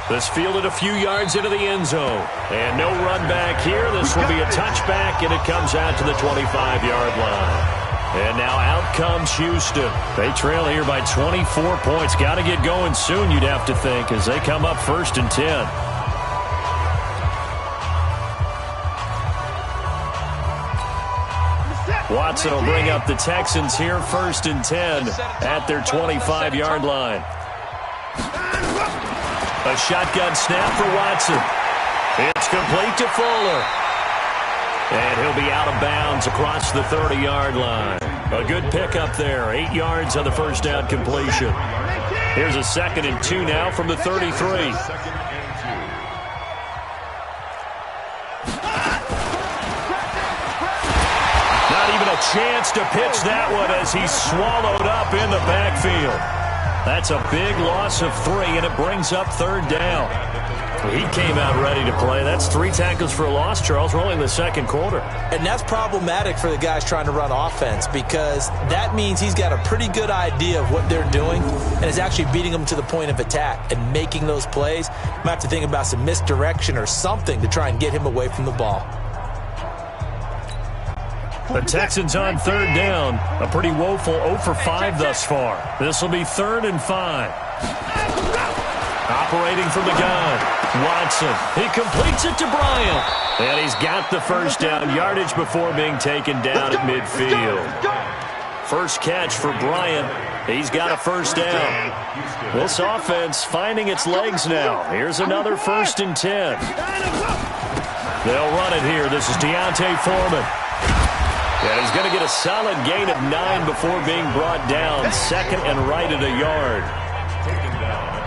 This fielded a few yards into the end zone. And no run back here. This will be a touchback, and it comes out to the 25-yard line. And now out comes Houston. They trail here by 24 points. Got to get going soon, you'd have to think, as they come up 1st and 10. Watson will bring up the Texans here, 1st and 10 at their 25-yard line. A shotgun snap for Watson. It's complete to Fuller. And he'll be out of bounds across the 30-yard line. A good pickup there. 8 yards on the first down completion. Here's a 2nd and 2 now from the 33. A chance to pitch that one as he's swallowed up in the backfield. That's a big loss of 3, and it brings up 3rd down. He came out ready to play. That's 3 tackles for a loss, Charles. We're only in the 2nd quarter. And that's problematic for the guys trying to run offense because that means he's got a pretty good idea of what they're doing and is actually beating them to the point of attack and making those plays. Might have to think about some misdirection or something to try and get him away from the ball. The Texans on 3rd down. A pretty woeful 0 for 5 thus far. This will be 3rd and 5. Operating from the gun. Watson. He completes it to Bryant. And he's got the first down yardage before being taken down at midfield. First catch for Bryant. He's got a first down. This offense finding its legs now. Here's another 1st and 10. They'll run it here. This is Deontay Foreman. And he's going to get a solid gain of 9 before being brought down. 2nd and right at a yard.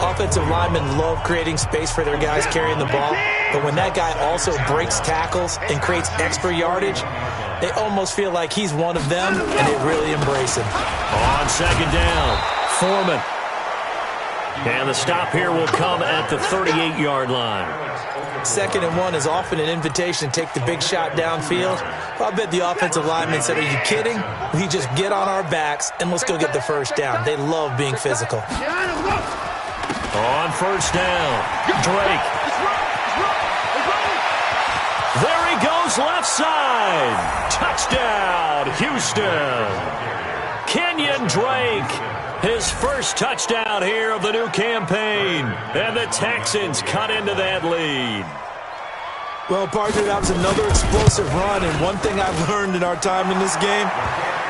Offensive linemen love creating space for their guys carrying the ball. But when that guy also breaks tackles and creates extra yardage, they almost feel like he's one of them, and they really embrace him. On 2nd down, Foreman. And the stop here will come at the 38-yard line. 2nd and 1 is often an invitation to take the big shot downfield. Well, I bet the offensive lineman said, are you kidding? We just get on our backs and let's go get the first down. They love being physical. On 1st down, Drake. There he goes left side. Touchdown, Houston. Kenyon Drake. His first touchdown here of the new campaign. And the Texans cut into that lead. Well, partner, that was another explosive run. And one thing I've learned in our time in this game,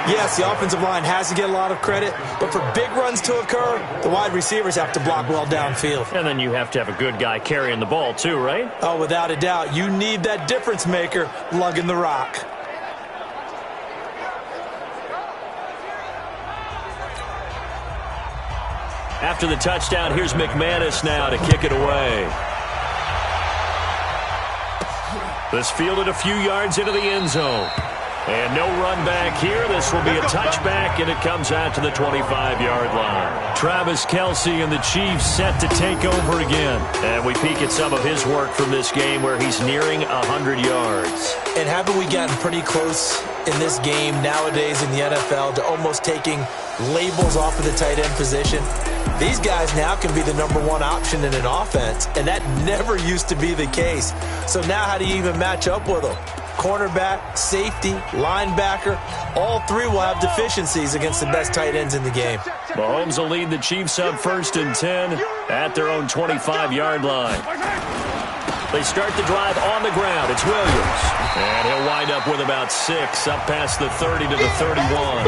yes, the offensive line has to get a lot of credit. But for big runs to occur, the wide receivers have to block well downfield. And then you have to have a good guy carrying the ball too, right? Oh, without a doubt. You need that difference maker lugging the rock. After the touchdown, here's McManus now to kick it away. This fielded a few yards into the end zone. And no run back here. This will be a touchback, and it comes out to the 25-yard line. Travis Kelce and the Chiefs set to take over again. And we peek at some of his work from this game where he's nearing 100 yards. And haven't we gotten pretty close in this game nowadays in the NFL to almost taking labels off of the tight end position? These guys now can be the #1 option in an offense, and that never used to be the case. So now how do you even match up with them? Cornerback, safety, linebacker, all 3 will have deficiencies against the best tight ends in the game. Mahomes will lead the Chiefs up 1st and 10 at their own 25-yard line. They start the drive on the ground. It's Williams. And he'll wind up with about 6 up past the 30 to the 31.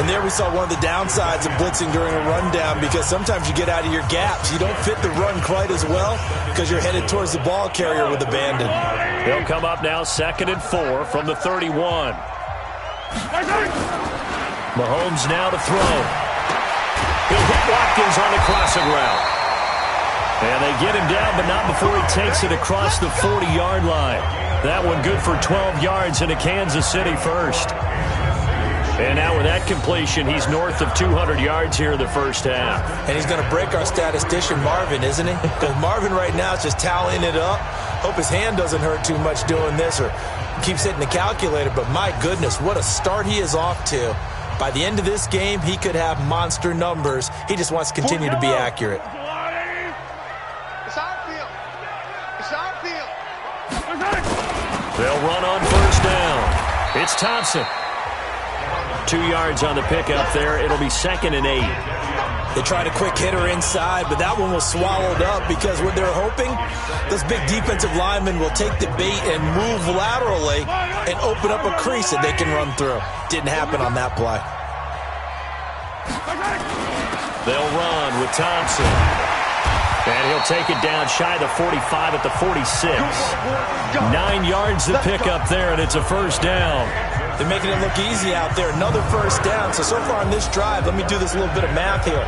And there we saw one of the downsides of blitzing during a rundown because sometimes you get out of your gaps. You don't fit the run quite as well because you're headed towards the ball carrier with abandon. He'll come up now 2nd and 4 from the 31. Mahomes now to throw. He'll hit Watkins on the crossing route. And they get him down, but not before he takes it across the 40-yard line. That one good for 12 yards into Kansas City first. And now with that completion, he's north of 200 yards here in the first half. And he's going to break our statistician, Marvin, isn't he? Because Marvin right now is just tallying it up. Hope his hand doesn't hurt too much doing this or keeps hitting the calculator. But my goodness, what a start he is off to. By the end of this game, he could have monster numbers. He just wants to continue to be accurate. It's our field. It's our field. They'll run on 1st down. It's Thompson. 2 yards on the pickup there. It'll be 2nd and 8. They tried a quick hitter inside, but that one was swallowed up because what they're hoping, those big defensive linemen will take the bait and move laterally and open up a crease that they can run through. Didn't happen on that play. They'll run with Thompson. And he'll take it down shy of the 45 at the 46. 9 yards to pick up there, and it's a first down. They're making it look easy out there. Another first down. So far on this drive, let me do this little bit of math here.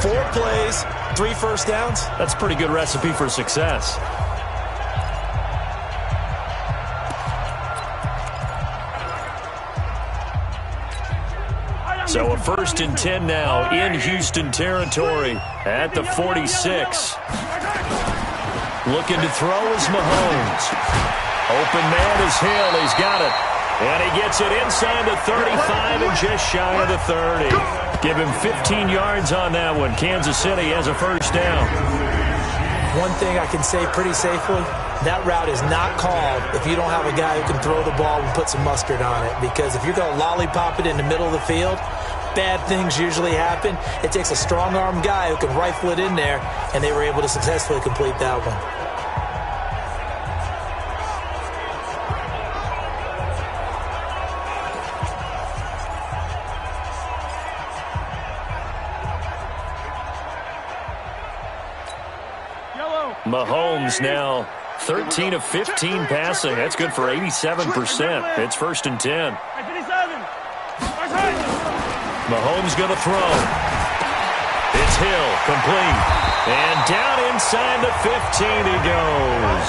4 plays, 3 first downs. That's a pretty good recipe for success. So a 1st and 10 now in Houston territory at the 46. Looking to throw is Mahomes. Open man is Hill. He's got it. And he gets it inside the 35 and just shy of the 30. Give him 15 yards on that one. Kansas City has a first down. One thing I can say pretty safely, that route is not called if you don't have a guy who can throw the ball and put some mustard on it. Because if you're going to lollipop it in the middle of the field, bad things usually happen. It takes a strong-arm guy who can rifle it in there, and they were able to successfully complete that one. Mahomes now 13 of 15 passing. That's good for 87%. It's 1st and 10. Mahomes going to throw. It's Hill, complete. And down inside the 15 he goes.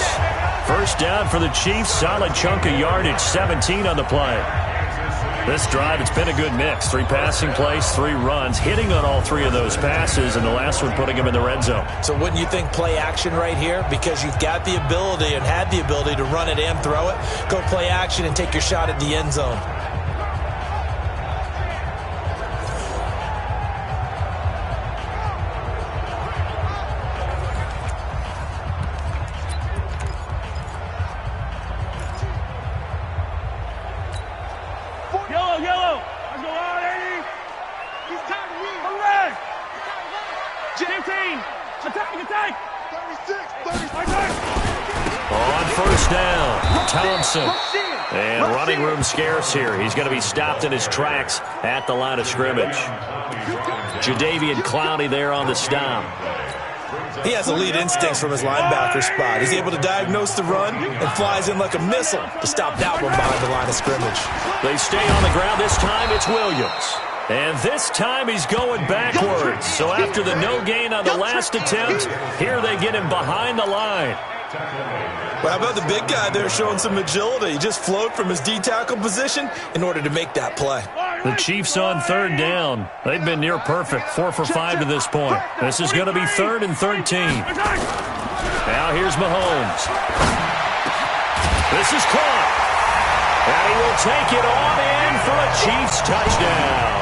First down for the Chiefs. Solid chunk of yardage, 17 on the play. This drive, it's been a good mix. 3 passing plays, 3 runs, hitting on all 3 of those passes, and the last one putting him in the red zone. So wouldn't you think play action right here? Because you've got the ability and had the ability to run it and throw it. Go play action and take your shot at the end zone. Yellow. Let's go on, 80. He's tired of you. Come back. 15. Attack. 36. On first down, Thompson. And running room scarce here. He's going to be stopped in his tracks at the line of scrimmage. Jadeveon Clowney there on the stop. He has elite instincts from his linebacker spot. He's able to diagnose the run and flies in like a missile to stop that one behind the line of scrimmage. They stay on the ground. This time it's Williams. And this time he's going backwards. So after the no gain on the last attempt, here they get him behind the line. Well, how about the big guy there showing some agility? He just flowed from his D-tackle position in order to make that play. The Chiefs on 3rd down. They've been near perfect, 4 for 5 to this point. This is going to be 3rd and 13. Now here's Mahomes. This is caught. And he will take it on in for a Chiefs touchdown.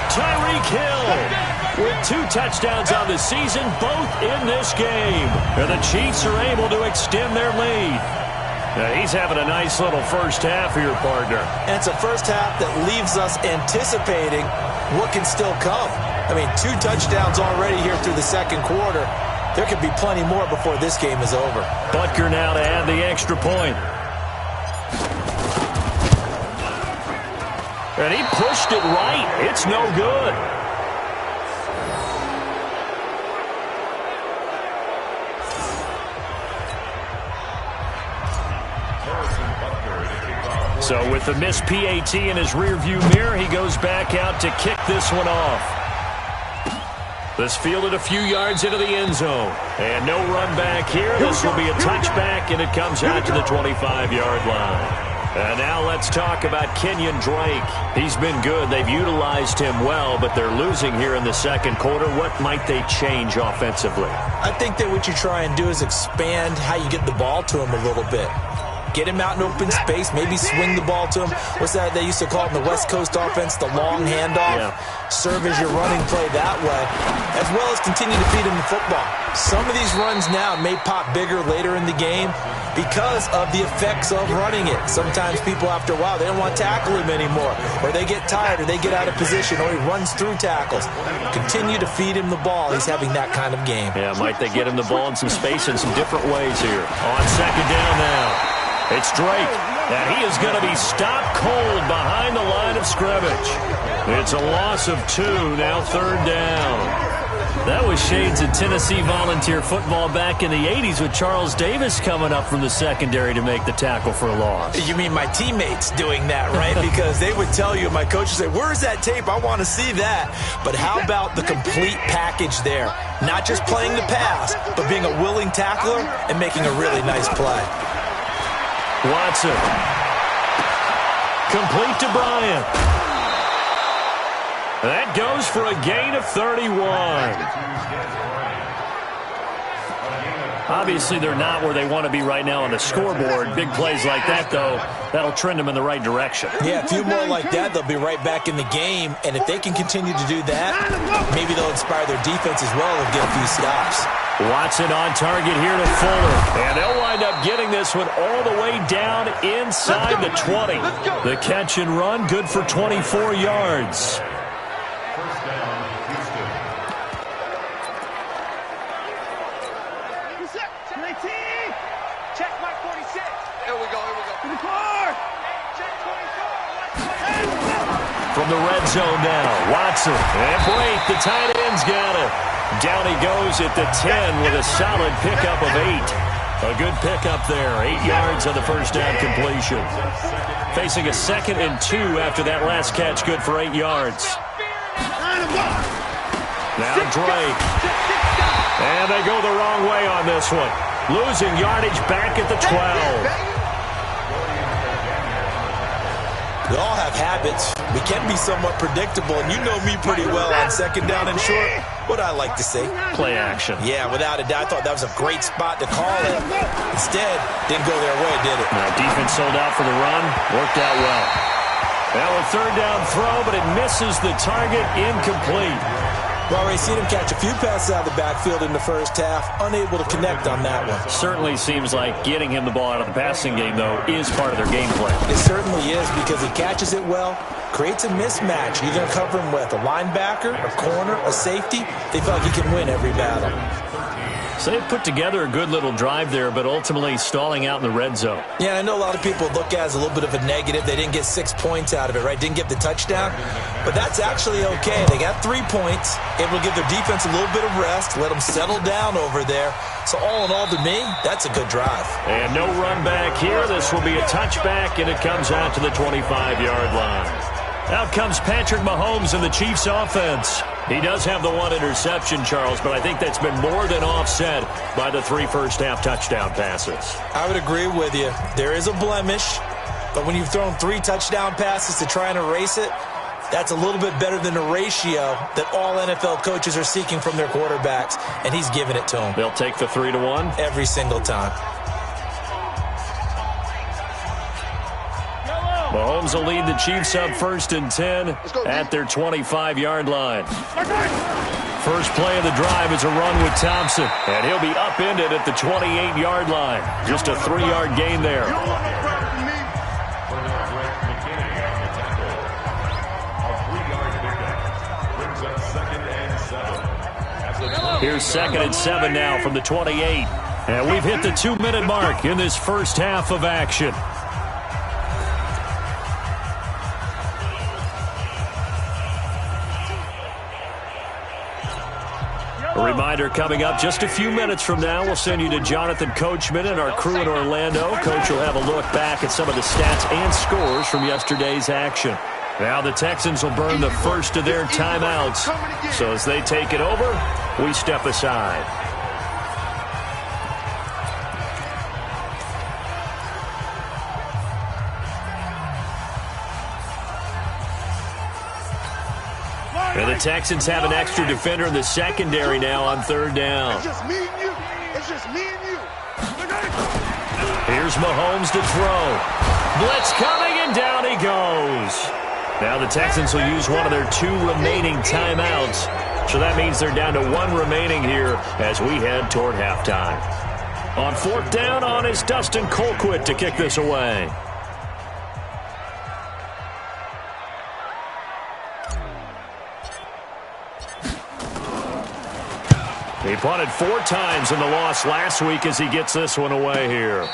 Tyreek Hill with 2 touchdowns on the season, both in this game. And the Chiefs are able to extend their lead. Now, he's having a nice little first half for your partner. And it's a first half that leaves us anticipating what can still come. I mean, 2 touchdowns already here through the second quarter. There could be plenty more before this game is over. Butker now to add the extra point. And he pushed it right. It's no good. So with the missed PAT in his rearview mirror, he goes back out to kick this one off. This fielded a few yards into the end zone. And no run back here. This will be a touchback, and it comes out to the 25-yard line. And now let's talk about Kenyon Drake. He's been good. They've utilized him well, but they're losing here in the second quarter. What might they change offensively? I think that what you try and do is expand how you get the ball to him a little bit. Get him out in open space, maybe swing the ball to him. What's that they used to call it in the West Coast offense, the long handoff? Yeah. Serve as your running play that way, as well as continue to feed him the football. Some of these runs now may pop bigger later in the game because of the effects of running it. Sometimes people, after a while, they don't want to tackle him anymore, or they get tired, or they get out of position, or he runs through tackles. Continue to feed him the ball. He's having that kind of game. Yeah, might they get him the ball in some space in some different ways here. On second down now. It's Drake, and he is going to be stopped cold behind the line of scrimmage. It's a loss of 2, now third down. That was shades of Tennessee volunteer football back in the 80s with Charles Davis coming up from the secondary to make the tackle for a loss. You mean my teammates doing that, right? Because they would tell you, my coach would say, where's that tape? I want to see that. But how about the complete package there? Not just playing the pass, but being a willing tackler and making a really nice play. Watson. Complete to Bryant. That goes for a gain of 31. Obviously, they're not where they want to be right now on the scoreboard. Big plays like that, though, that'll trend them in the right direction. Yeah, a few more like that, they'll be right back in the game. And if they can continue to do that, maybe they'll inspire their defense as well and get a few stops. Watson on target here to Fuller. And they'll wind up getting this one all the way down inside the 20. The catch and run, good for 24 yards. From the red zone now, Watson. And break, the tight end's got it. Down he goes at the 10 with a solid pickup of 8. A good pickup there, 8 yards on the first down completion. Facing a 2nd and 2 after that last catch, good for 8 yards. Now Drake. And they go the wrong way on this one. Losing yardage back at the 12. We all have habits. We can be somewhat predictable, and you know me pretty well on second down and short. What I like to say? Play action. Yeah, without a doubt. I thought that was a great spot to call it. Instead, didn't go their way, did it? Now, defense sold out for the run. Worked out well. Now a third down throw, but it misses the target. Incomplete. We've already seen him catch a few passes out of the backfield in the first half. Unable to connect on that one. Certainly seems like getting him the ball out of the passing game, though, is part of their game plan. It certainly is because he catches it well, creates a mismatch. You're going to cover him with a linebacker, a corner, a safety. They feel like he can win every battle. So they put together a good little drive there, but ultimately stalling out in the red zone. Yeah, I know a lot of people look at it as a little bit of a negative. They didn't get 6 points out of it, right? Didn't get the touchdown. But that's actually okay. They got 3 points, able to give their defense a little bit of rest, let them settle down over there. So all in all, to me, that's a good drive. And no run back here. This will be a touchback, and it comes out to the 25-yard line. Out comes Patrick Mahomes and the Chiefs offense. He does have the 1 interception, Charles, but I think that's been more than offset by the 3 first-half touchdown passes. I would agree with you. There is a blemish, but when you've thrown 3 touchdown passes to try and erase it, that's a little bit better than the ratio that all NFL coaches are seeking from their quarterbacks, and he's giving it to them. They'll take the 3-1? Every single time. Mahomes will lead the Chiefs up 1st and 10 at their 25-yard line. First play of the drive is a run with Thompson, and he'll be upended at the 28-yard line. Just a 3-yard gain there. Here's 2nd and 7 now from the 28. And we've hit the 2-minute mark in this first half of action. A reminder coming up just a few minutes from now. We'll send you to Jonathan Coachman and our crew in Orlando. Coach will have a look back at some of the stats and scores from yesterday's action. Now the Texans will burn the first of their timeouts. So as they take it over, we step aside. And the Texans have an extra defender in the secondary now on 3rd down. It's just me and you. It's just me and you. Here's Mahomes to throw. Blitz coming, and down he goes. Now the Texans will use one of their 2 remaining timeouts. So that means they're down to 1 remaining here as we head toward halftime. On 4th down on is Dustin Colquitt to kick this away. He punted 4 times in the loss last week as he gets this one away here.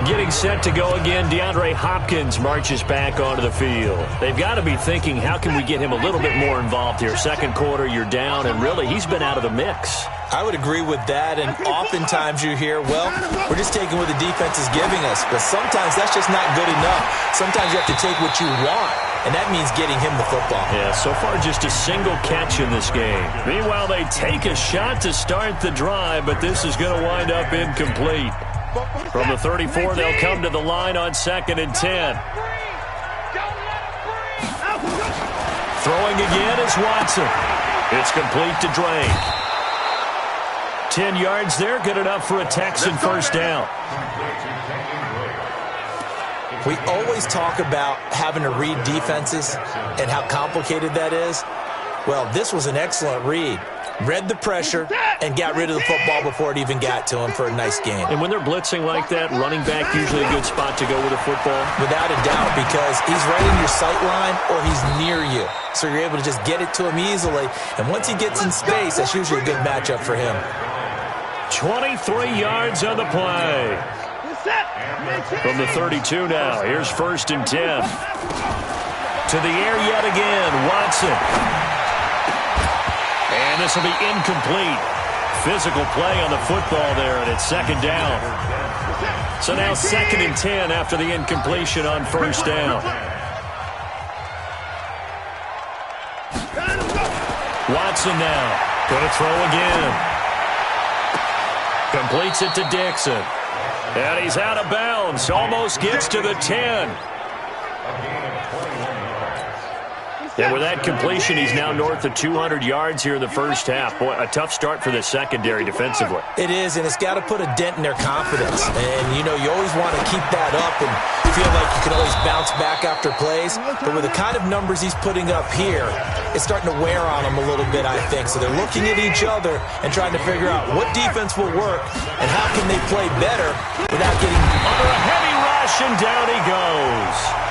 Getting set to go again, DeAndre Hopkins marches back onto the field. They've got to be thinking, how can we get him a little bit more involved here? Second quarter, you're down, and really, he's been out of the mix. I would agree with that, and oftentimes you hear, well, we're just taking what the defense is giving us. But sometimes that's just not good enough. Sometimes you have to take what you want, and that means getting him the football. Yeah, so far just a single catch in this game. Meanwhile, they take a shot to start the drive, but this is going to wind up incomplete. From the 34, they'll come to the line on 2nd and 10. Throwing again is Watson. It's complete to Drake. 10 yards there, good enough for a Texan first down. We always talk about having to read defenses and how complicated that is. Well, this was an excellent read. Read the pressure and got rid of the football before it even got to him for a nice game. And when they're blitzing like that, running back usually a good spot to go with the football? Without a doubt, because he's right in your sight line or he's near you. So you're able to just get it to him easily. And once he gets in space, that's usually a good matchup for him. 23 yards on the play. From the 32 now, here's 1st and 10. To the air yet again, Watson. And this will be incomplete. Physical play on the football there, and it's 2nd down. So now 2nd and 10 after the incompletion on 1st down. Watson now. Going to throw again. Completes it to Dixon. And he's out of bounds. Almost gets to the 10. And with that completion, he's now north of 200 yards here in the first half. Boy, a tough start for the secondary defensively. It is, and it's got to put a dent in their confidence. And, you know, you always want to keep that up and feel like you can always bounce back after plays. But with the kind of numbers he's putting up here, it's starting to wear on them a little bit, I think. So they're looking at each other and trying to figure out what defense will work and how can they play better without getting under a heavy rush, and down he goes.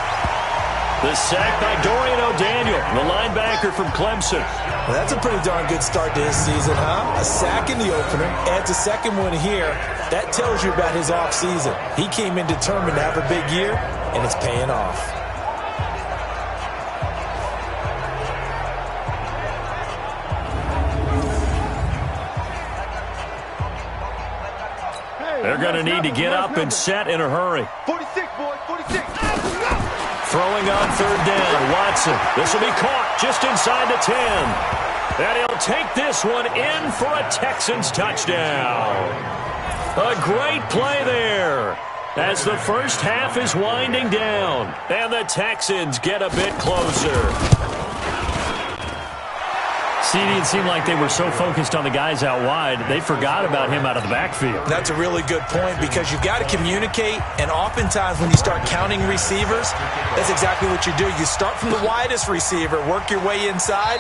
The sack by Dorian O'Daniel, the linebacker from Clemson. Well, that's a pretty darn good start to his season, huh? A sack in the opener, adds a second one here. That tells you about his offseason. He came in determined to have a big year, and it's paying off. They're going to need to get up and set in a hurry. 46, boys, 46. Throwing on 3rd down, Watson. This will be caught just inside the 10. And he'll take this one in for a Texans touchdown. A great play there as the first half is winding down. And the Texans get a bit closer. It seemed like they were so focused on the guys out wide, they forgot about him out of the backfield. That's a really good point because you've got to communicate, and oftentimes when you start counting receivers, that's exactly what you do. You start from the widest receiver, work your way inside.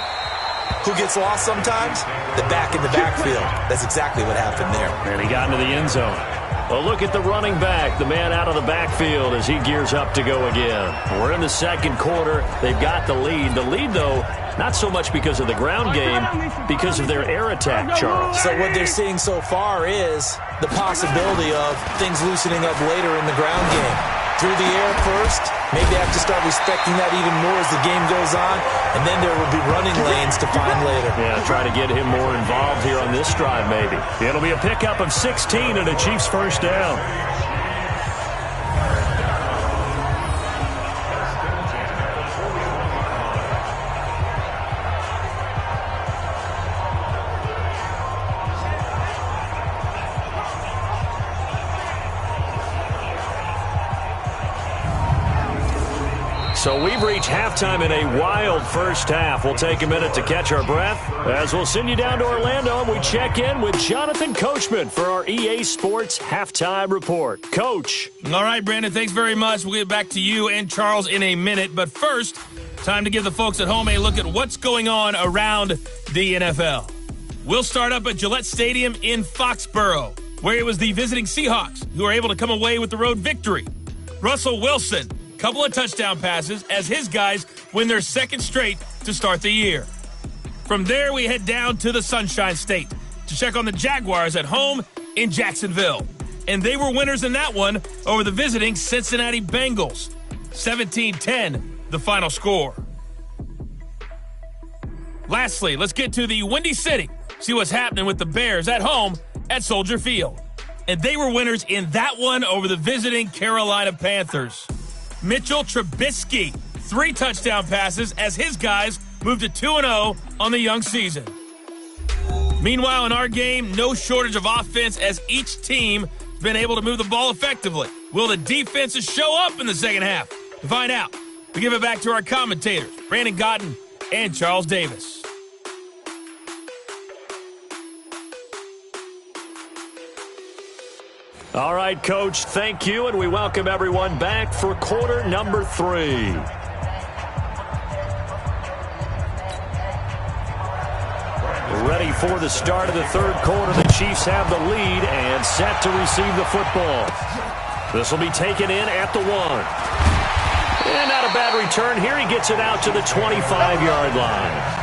Who gets lost sometimes? The back in the backfield. That's exactly what happened there. And he got into the end zone. Well, look at the running back, the man out of the backfield as he gears up to go again. We're in the second quarter. They've got the lead. The lead, though, not so much because of the ground game, because of their air attack, Charles. So what they're seeing so far is the possibility of things loosening up later in the ground game. Through the air first, maybe they have to start respecting that even more as the game goes on, and then there will be running lanes to find later. Yeah, try to get him more involved here on this drive, maybe. It'll be a pickup of 16 and a Chiefs first down. So we've reached halftime in a wild first half. We'll take a minute to catch our breath as we'll send you down to Orlando and we check in with Jonathan Coachman for our EA Sports Halftime Report. Coach. All right, Brandon, thanks very much. We'll get back to you and Charles in a minute. But first, time to give the folks at home a look at what's going on around the NFL. We'll start up at Gillette Stadium in Foxborough, where it was the visiting Seahawks who were able to come away with the road victory. Russell Wilson, couple of touchdown passes as his guys win their second straight to start the year. From there, we head down to the Sunshine State to check on the Jaguars at home in Jacksonville. And they were winners in that one over the visiting Cincinnati Bengals. 17-10, the final score. Lastly, let's get to the Windy City. See what's happening with the Bears at home at Soldier Field. And they were winners in that one over the visiting Carolina Panthers. Mitchell Trubisky, 3 touchdown passes as his guys moved to 2-0 on the young season. Meanwhile, in our game, no shortage of offense as each team has been able to move the ball effectively. Will the defenses show up in the second half? To find out, we give it back to our commentators, Brandon Gotten and Charles Davis. All right, Coach, thank you, and we welcome everyone back for quarter number 3. Ready for the start of the third quarter. The Chiefs have the lead and set to receive the football. This will be taken in at the 1. And not a bad return here. He gets it out to the 25-yard line.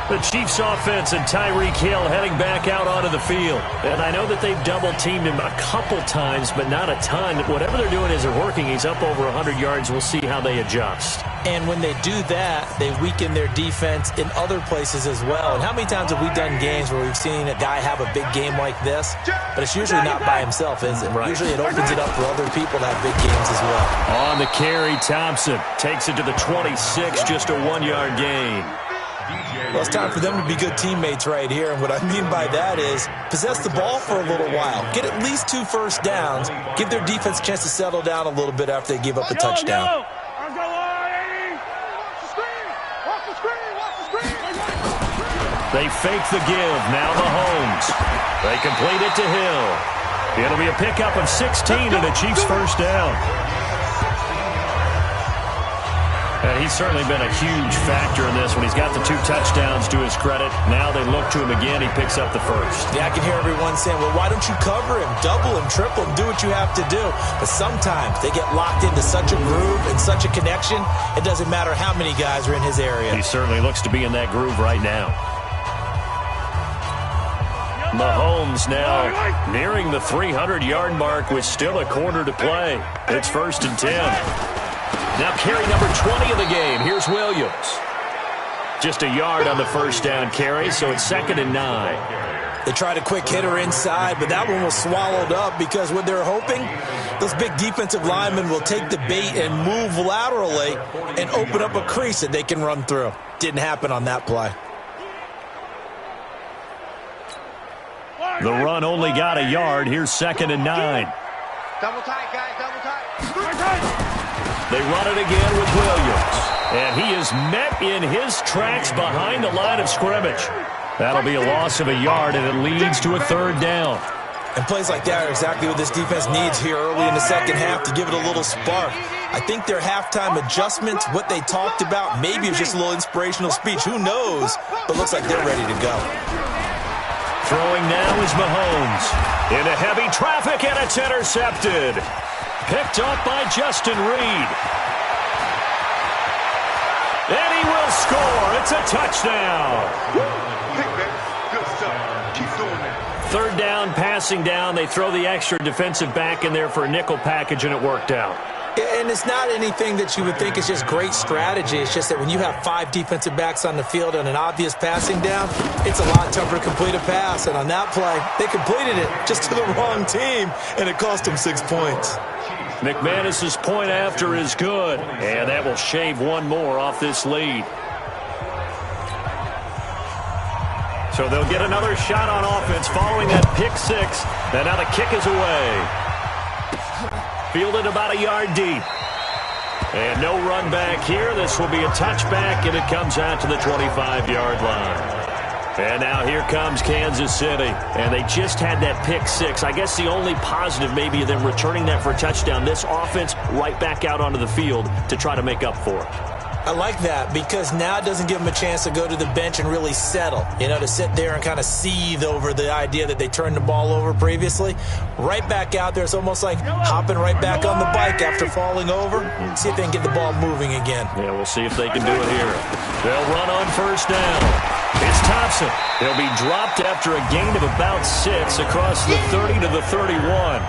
The Chiefs offense and Tyreek Hill heading back out onto the field. And I know that they've double-teamed him a couple times, but not a ton. Whatever they're doing isn't working. He's up over 100 yards. We'll see how they adjust. And when they do that, they weaken their defense in other places as well. And how many times have we done games where we've seen a guy have a big game like this? But it's usually not by himself, is it? Right. Usually it opens it up for other people to have big games as well. On the carry, Thompson takes it to the 26, just a 1-yard gain. Well, it's time for them to be good teammates right here. And what I mean by that is possess the ball for a little while. Get at least 2 first downs. Give their defense a chance to settle down a little bit after they give up a touchdown. They fake the give. Now Mahomes. They complete it to Hill. It'll be a pickup of 16 and a Chiefs first down. And he's certainly been a huge factor in this when he's got the 2 touchdowns to his credit. Now they look to him again. He picks up the first. Yeah, I can hear everyone saying, well, why don't you cover him, double him, triple him, do what you have to do. But sometimes they get locked into such a groove and such a connection, it doesn't matter how many guys are in his area. He certainly looks to be in that groove right now. Mahomes now nearing the 300-yard mark with still a quarter to play. It's 1st and 10. Now carry number 20 of the game. Here's Williams. Just a yard on the first down carry, so it's 2nd and 9. They tried a quick hitter inside, but that one was swallowed up because what they're hoping, those big defensive linemen will take the bait and move laterally and open up a crease that they can run through. Didn't happen on that play. The run only got a yard. Here's 2nd and 9. Double tight, guys, double tight. They run it again with Williams. And he is met in his tracks behind the line of scrimmage. That'll be a loss of a yard, and it leads to a 3rd down. And plays like that are exactly what this defense needs here early in the second half to give it a little spark. I think their halftime adjustments, what they talked about, maybe it's just a little inspirational speech. Who knows? But looks like they're ready to go. Throwing now is Mahomes. Into heavy traffic, and it's intercepted. Picked up by Justin Reed. And he will score. It's a touchdown. Good stuff. Keep doing that. 3rd down, passing down. They throw the extra defensive back in there for a nickel package, and it worked out. And it's not anything that you would think is just great strategy. It's just that when you have 5 defensive backs on the field and an obvious passing down, it's a lot tougher to complete a pass. And on that play, they completed it just to the wrong team, and it cost them 6 points. McManus's point after is good, and that will shave one more off this lead. So they'll get another shot on offense following that pick 6, and now the kick is away. fielded about a yard deep. And no run back here. This will be a touchback, and it comes out to the 25-yard line. And now here comes Kansas City. And they just had that pick six. I guess the only positive maybe of them returning that for a touchdown. This offense right back out onto the field to try to make up for it. I like that because now it doesn't give them a chance to go to the bench and really settle, to sit there and kind of seethe over the idea that they turned the ball over previously. Right back out there, it's almost like hopping right back on the bike after falling over. See if they can get the ball moving again. Yeah, we'll see if they can do it here. They'll run on first down. It's Thompson. He'll be dropped after a gain of about 6 across the 30 to the 31.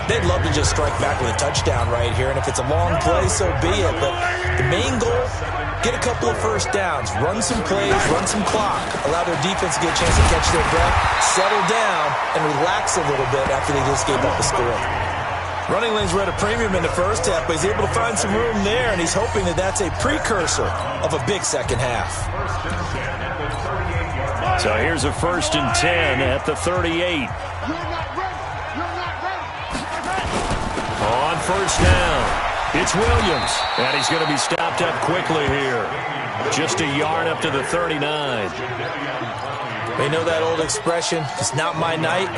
They'd love to just strike back with a touchdown right here, and if it's a long play, so be it. But the main goal, get a couple of first downs, run some plays, run some clock, allow their defense to get a chance to catch their breath, settle down, and relax a little bit after they just gave up a score. Running lanes were at a premium in the first half, but he's able to find some room there, and he's hoping that that's a precursor of a big second half. So here's a 1st and 10 at the 38. On first down, it's Williams, and he's going to be stopped up quickly here. Just a yard up to the 39. They know that old expression, it's not my night.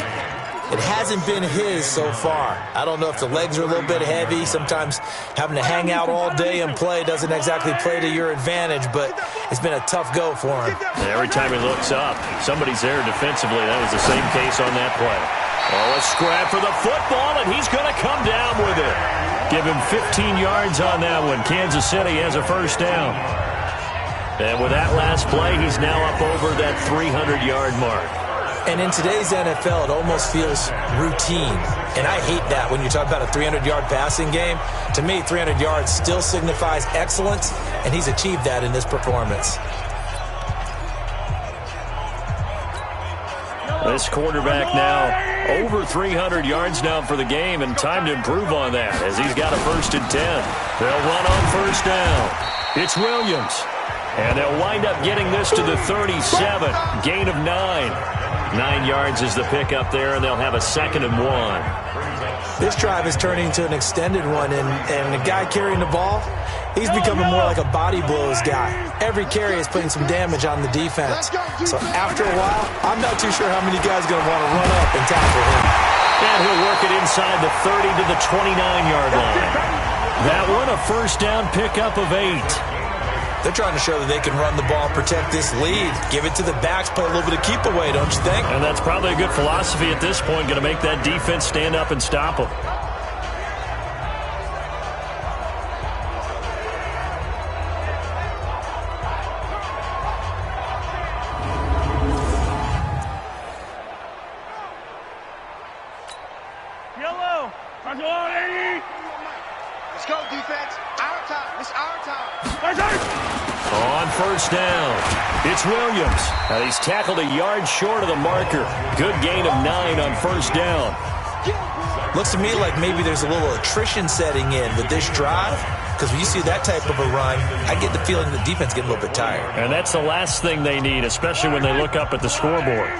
It hasn't been his so far. I don't know if the legs are a little bit heavy. Sometimes having to hang out all day and play doesn't exactly play to your advantage, but it's been a tough go for him. Every time he looks up, somebody's there defensively. That was the same case on that play. Oh, a scrap for the football, and he's going to come down with it. Give him 15 yards on that one. Kansas City has a first down. And with that last play, he's now up over that 300-yard mark. And in today's NFL, it almost feels routine. And I hate that when you talk about a 300-yard passing game. To me, 300 yards still signifies excellence, and he's achieved that in this performance. This quarterback now over 300 yards now for the game, and time to improve on that as he's got a 1st and 10. They'll run on first down. It's Williams, and they'll wind up getting this to the 37. Gain of 9. 9 yards is the pickup there, and they'll have a 2nd and 1. This drive is turning into an extended one, and the guy carrying the ball, he's becoming more like a body blows guy. Every carry is putting some damage on the defense. So after a while, I'm not too sure how many guys are going to want to run up and tackle him. And he'll work it inside the 30 to the 29-yard line. That one, a first down pickup of 8. They're trying to show that they can run the ball and protect this lead. Give it to the backs, play a little bit of keep away, don't you think? And that's probably a good philosophy at this point, going to make that defense stand up and stop them. Yellow! Let's go, defense. Our time. It's our time. On first down, it's Williams. And he's tackled a yard short of the marker. Good gain of 9 on first down. Looks to me like maybe there's a little attrition setting in with this drive, because when you see that type of a run, I get the feeling the defense getting a little bit tired. And that's the last thing they need, especially when they look up at the scoreboard.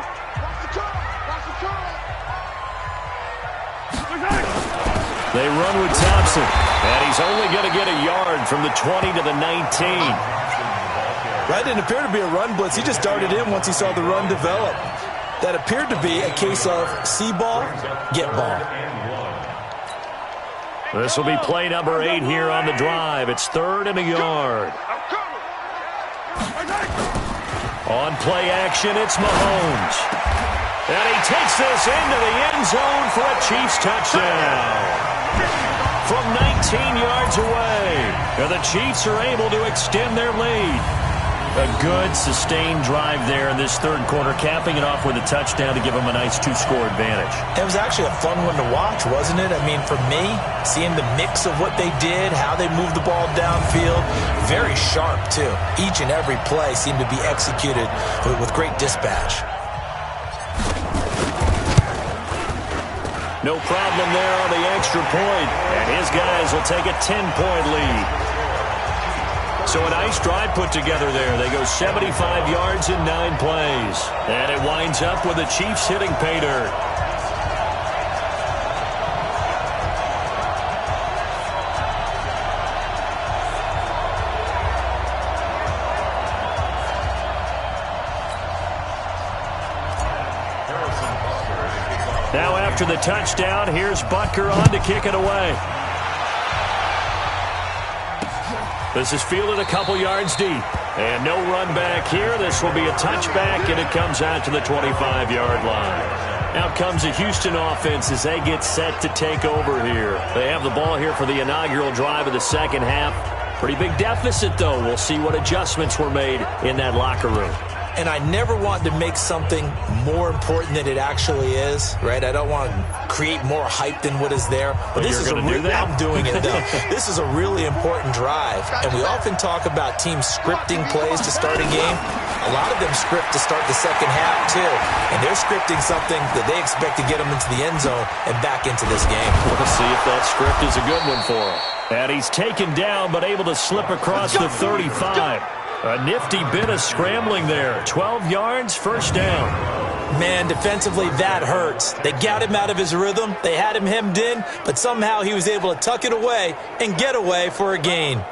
They run with Thompson, and he's only going to get a yard from the 20 to the 19. That didn't appear to be a run blitz. He just darted in once he saw the run develop. That appeared to be a case of see ball, get ball. This will be play number 8 here on the drive. It's 3rd and a yard. On play action, it's Mahomes. And he takes this into the end zone for a Chiefs touchdown. From 19 yards away, and the Chiefs are able to extend their lead. A good, sustained drive there in this third quarter, capping it off with a touchdown to give them a nice 2-score advantage. It was actually a fun one to watch, wasn't it? I mean, for me, seeing the mix of what they did, how they moved the ball downfield, very sharp, too. Each and every play seemed to be executed with great dispatch. No problem there on the extra point, and his guys will take a 10-point lead. So a nice drive put together there. They go 75 yards in 9 plays, and it winds up with the Chiefs hitting pay dirt. Now after the touchdown, here's Butker on to kick it away. This is fielded a couple yards deep. And no run back here. This will be a touchback, and it comes out to the 25-yard line. Out comes the Houston offense as they get set to take over here. They have the ball here for the inaugural drive of the second half. Pretty big deficit, though. We'll see what adjustments were made in that locker room. And I never want to make something more important than it actually is, right? I don't want to create more hype than what is there. But this is I'm doing it, though. This is a really important drive. And we often talk about teams scripting plays to start a game. A lot of them script to start the second half, too. And they're scripting something that they expect to get them into the end zone and back into this game. We'll see if that script is a good one for him. And he's taken down, but able to slip across the 35. A nifty bit of scrambling there. 12 yards, first down. Man, defensively, that hurts. They got him out of his rhythm. They had him hemmed in, but somehow he was able to tuck it away and get away for a gain.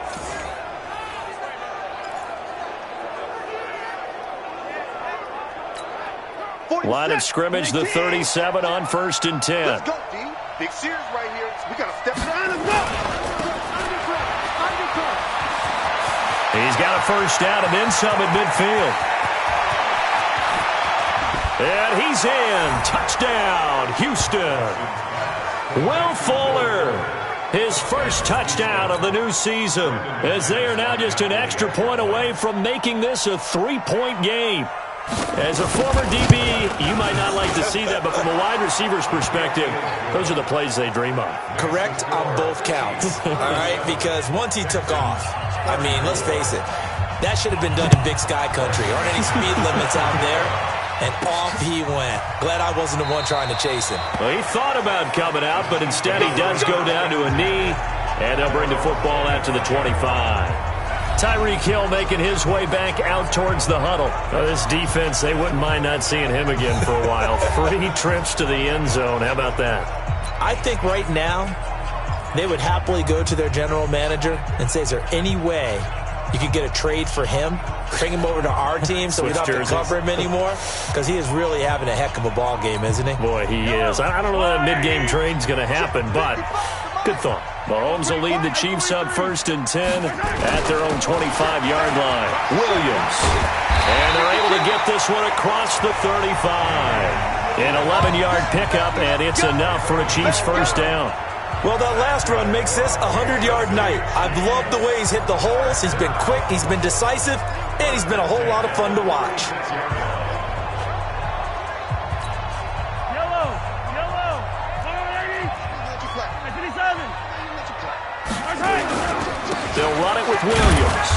Line of scrimmage, the 37 on 1st and 10. Let's go, D. Big Sears right here. We got to step it out. He's got a first down and then some at midfield. And he's in. Touchdown, Houston. Will Fuller, his first touchdown of the new season, as they are now just an extra point away from making this a 3-point game. As a former DB, you might not like to see that, but from a wide receiver's perspective, those are the plays they dream of. Correct on both counts, all right? Because once he took off, I mean, let's face it, that should have been done in Big Sky Country. There aren't any speed limits out there, and off he went. Glad I wasn't the one trying to chase him. Well, he thought about coming out, but instead he does go down to a knee, and they'll bring the football out to the 25. Tyreek Hill making his way back out towards the huddle. This defense, they wouldn't mind not seeing him again for a while. 3 trips to the end zone. How about that? I think right now they would happily go to their general manager and say, is there any way you could get a trade for him? Bring him over to our team so we don't have to cover him anymore? Because he is really having a heck of a ball game, isn't he? Boy, he is. I don't know that mid-game trade's going to happen, but good thought. Mahomes will lead the Chiefs up 1st and 10 at their own 25-yard line. Williams. And they're able to get this one across the 35. An 11-yard pickup, and it's enough for a Chiefs first down. Well, that last run makes this a 100-yard night. I've loved the way he's hit the holes. He's been quick, he's been decisive, and he's been a whole lot of fun to watch. They'll run it with Williams.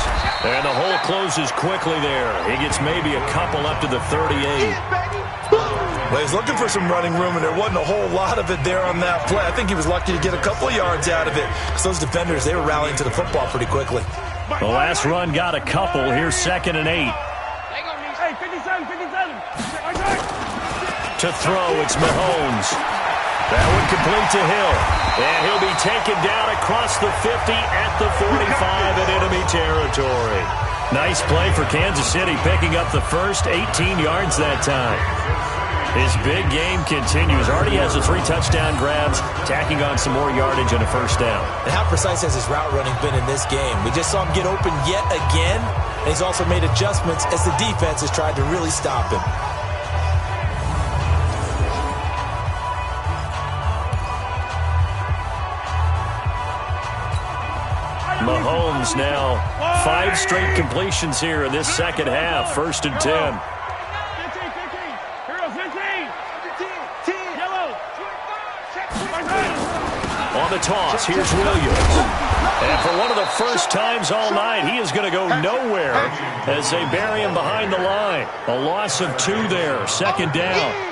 And the hole closes quickly there. He gets maybe a couple up to the 38. Well, he's looking for some running room, and there wasn't a whole lot of it there on that play. I think he was lucky to get a couple of yards out of it, because those defenders, they were rallying to the football pretty quickly. The last run got a couple. Here's 2nd and 8. Hey, 57. To throw, it's Mahomes. That one complete to Hill. And he'll be taken down across the 50 at the 45 in enemy territory. Nice play for Kansas City, picking up the first 18 yards that time. His big game continues. Already has the 3 touchdown grabs, tacking on some more yardage and a first down. And how precise has his route running been in this game? We just saw him get open yet again, and he's also made adjustments as the defense has tried to really stop him. Mahomes now 5 straight completions here in this second half. 1st and 10. 15. Yellow. On the toss, here's Williams. And for one of the first times all night, he is going to go nowhere as they bury him behind the line. A loss of 2 there, 2nd down.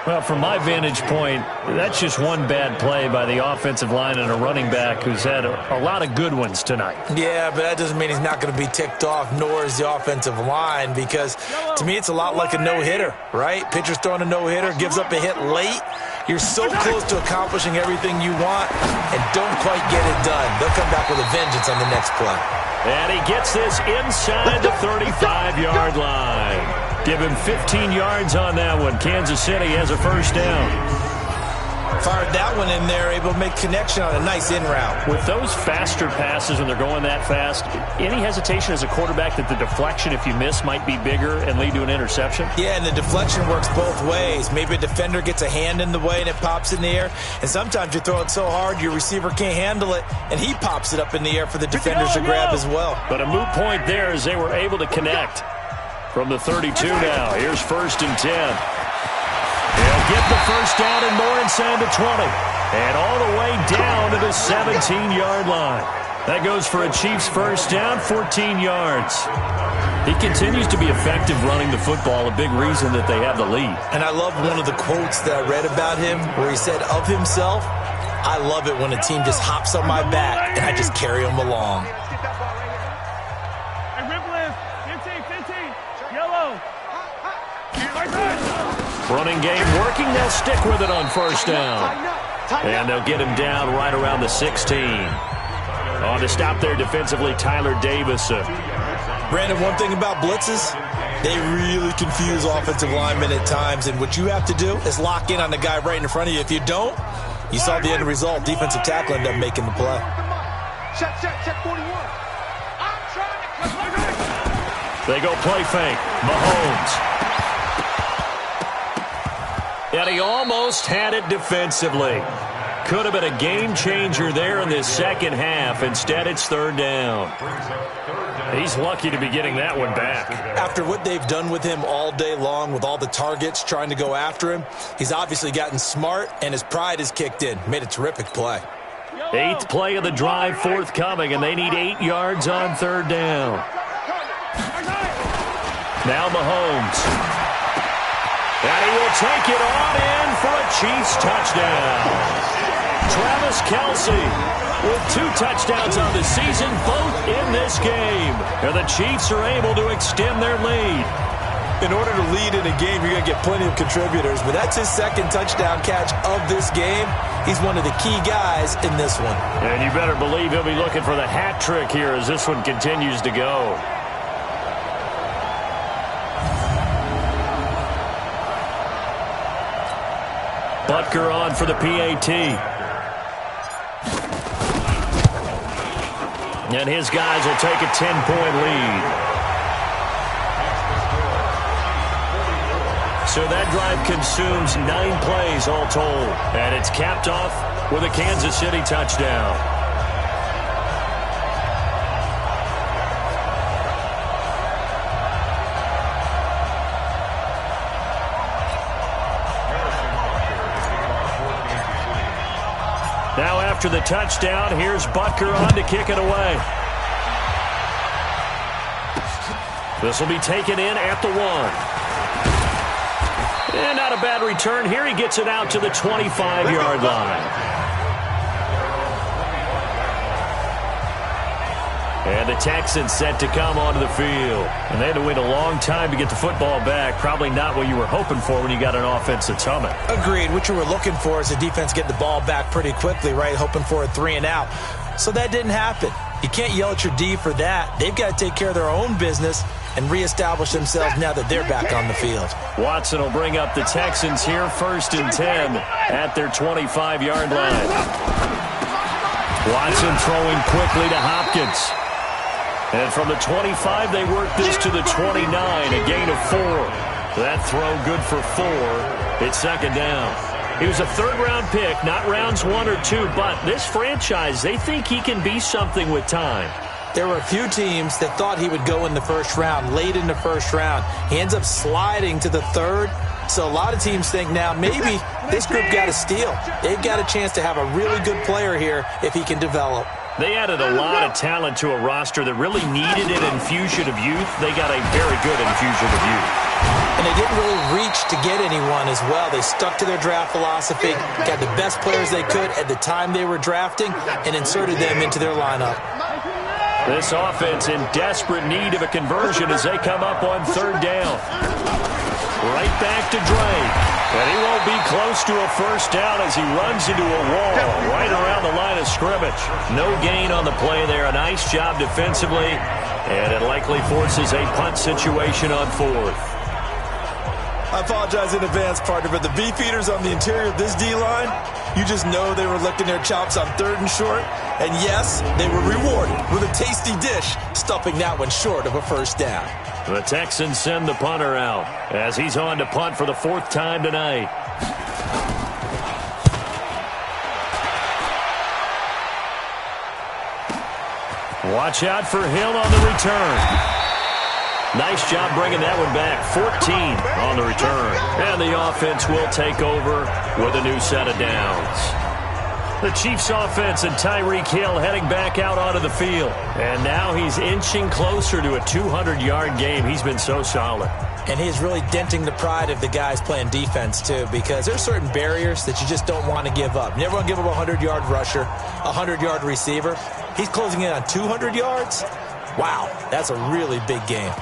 Well, from my vantage point, that's just one bad play by the offensive line and a running back who's had a lot of good ones tonight. Yeah, but that doesn't mean he's not going to be ticked off, nor is the offensive line, because to me it's a lot like a no-hitter, right? Pitcher's throwing a no-hitter, gives up a hit late. You're so close to accomplishing everything you want and don't quite get it done. They'll come back with a vengeance on the next play. And he gets this inside the 35-yard line. Give him 15 yards on that one. Kansas City has a first down. Fired that one in there, able to make connection on a nice in route. With those faster passes when they're going that fast, any hesitation as a quarterback that the deflection, if you miss, might be bigger and lead to an interception? Yeah, and the deflection works both ways. Maybe a defender gets a hand in the way and it pops in the air. And sometimes you throw it so hard your receiver can't handle it, and he pops it up in the air for the defenders to grab as well. But a moot point there as they were able to connect. From the 32 now, here's 1st and 10. They'll get the first down and more inside the 20. And all the way down to the 17-yard line. That goes for a Chiefs first down, 14 yards. He continues to be effective running the football, a big reason that they have the lead. And I love one of the quotes that I read about him where he said of himself, "I love it when a team just hops on my back and I just carry them along." Running game working. They'll stick with it on first down. And they'll get him down right around the 16. On to stop there defensively, Tyler Davis. Brandon, one thing about blitzes, they really confuse offensive linemen at times. And what you have to do is lock in on the guy right in front of you. If you don't, you saw the end result. Defensive tackle ended up making the play. Check 41. They go play fake. Mahomes. And he almost had it defensively. Could have been a game changer there in this second half. Instead, it's 3rd down. He's lucky to be getting that one back. After what they've done with him all day long with all the targets trying to go after him, he's obviously gotten smart and his pride has kicked in. Made a terrific play. 8th play of the drive forthcoming, and they need 8 yards on 3rd down. Now Mahomes. And he will take it on in for a Chiefs touchdown. Travis Kelce with 2 touchdowns on the season, both in this game. And the Chiefs are able to extend their lead. In order to lead in a game, you're going to get plenty of contributors. But that's his 2nd touchdown catch of this game. He's one of the key guys in this one. And you better believe he'll be looking for the hat trick here as this one continues to go. Butker on for the PAT. And his guys will take a 10-point lead. So that drive consumes 9 plays all told. And it's capped off with a Kansas City touchdown. Now after the touchdown, here's Butker on to kick it away. This will be taken in at the 1. And not a bad return here. He gets it out to the 25-yard line. And the Texans set to come onto the field. And they had to wait a long time to get the football back. Probably not what you were hoping for when you got an offense that's humming. Agreed. What you were looking for is the defense get the ball back pretty quickly, right? Hoping for a 3 and out. So that didn't happen. You can't yell at your D for that. They've got to take care of their own business and reestablish themselves now that they're back on the field. Watson will bring up the Texans here, 1st and 10 at their 25-yard line. Watson throwing quickly to Hopkins. And from the 25, they work this to the 29, a gain of 4. That throw good for 4. It's 2nd down. He was a 3rd-round pick, not rounds 1 or 2, but this franchise, they think he can be something with time. There were a few teams that thought he would go in the 1st round, late in the 1st round. He ends up sliding to the 3rd. So a lot of teams think now maybe this group got a steal. They've got a chance to have a really good player here if he can develop. They added a lot of talent to a roster that really needed an infusion of youth. They got a very good infusion of youth. And they didn't really reach to get anyone as well. They stuck to their draft philosophy, got the best players they could at the time they were drafting, and inserted them into their lineup. This offense in desperate need of a conversion as they come up on 3rd down. Right back to Drake. And he won't be close to a 1st down as he runs into a wall right around the line of scrimmage. No gain on the play there. A nice job defensively. And it likely forces a punt situation on 4th. I apologize in advance, partner, but the beef eaters on the interior of this D-line, you just know they were licking their chops on 3rd and short. And yes, they were rewarded with a tasty dish, stuffing that one short of a first down. The Texans send the punter out as he's on to punt for the 4th time tonight. Watch out for Hill on the return. Nice job bringing that one back. 14 on the return. And the offense will take over with a new set of downs. The Chiefs offense and Tyreek Hill heading back out onto the field. And now he's inching closer to a 200-yard game. He's been so solid. And he's really denting the pride of the guys playing defense, too, because there's certain barriers that you just don't want to give up. You never want to give up a 100-yard rusher, a 100-yard receiver. He's closing in on 200 yards. Wow, that's a really big game.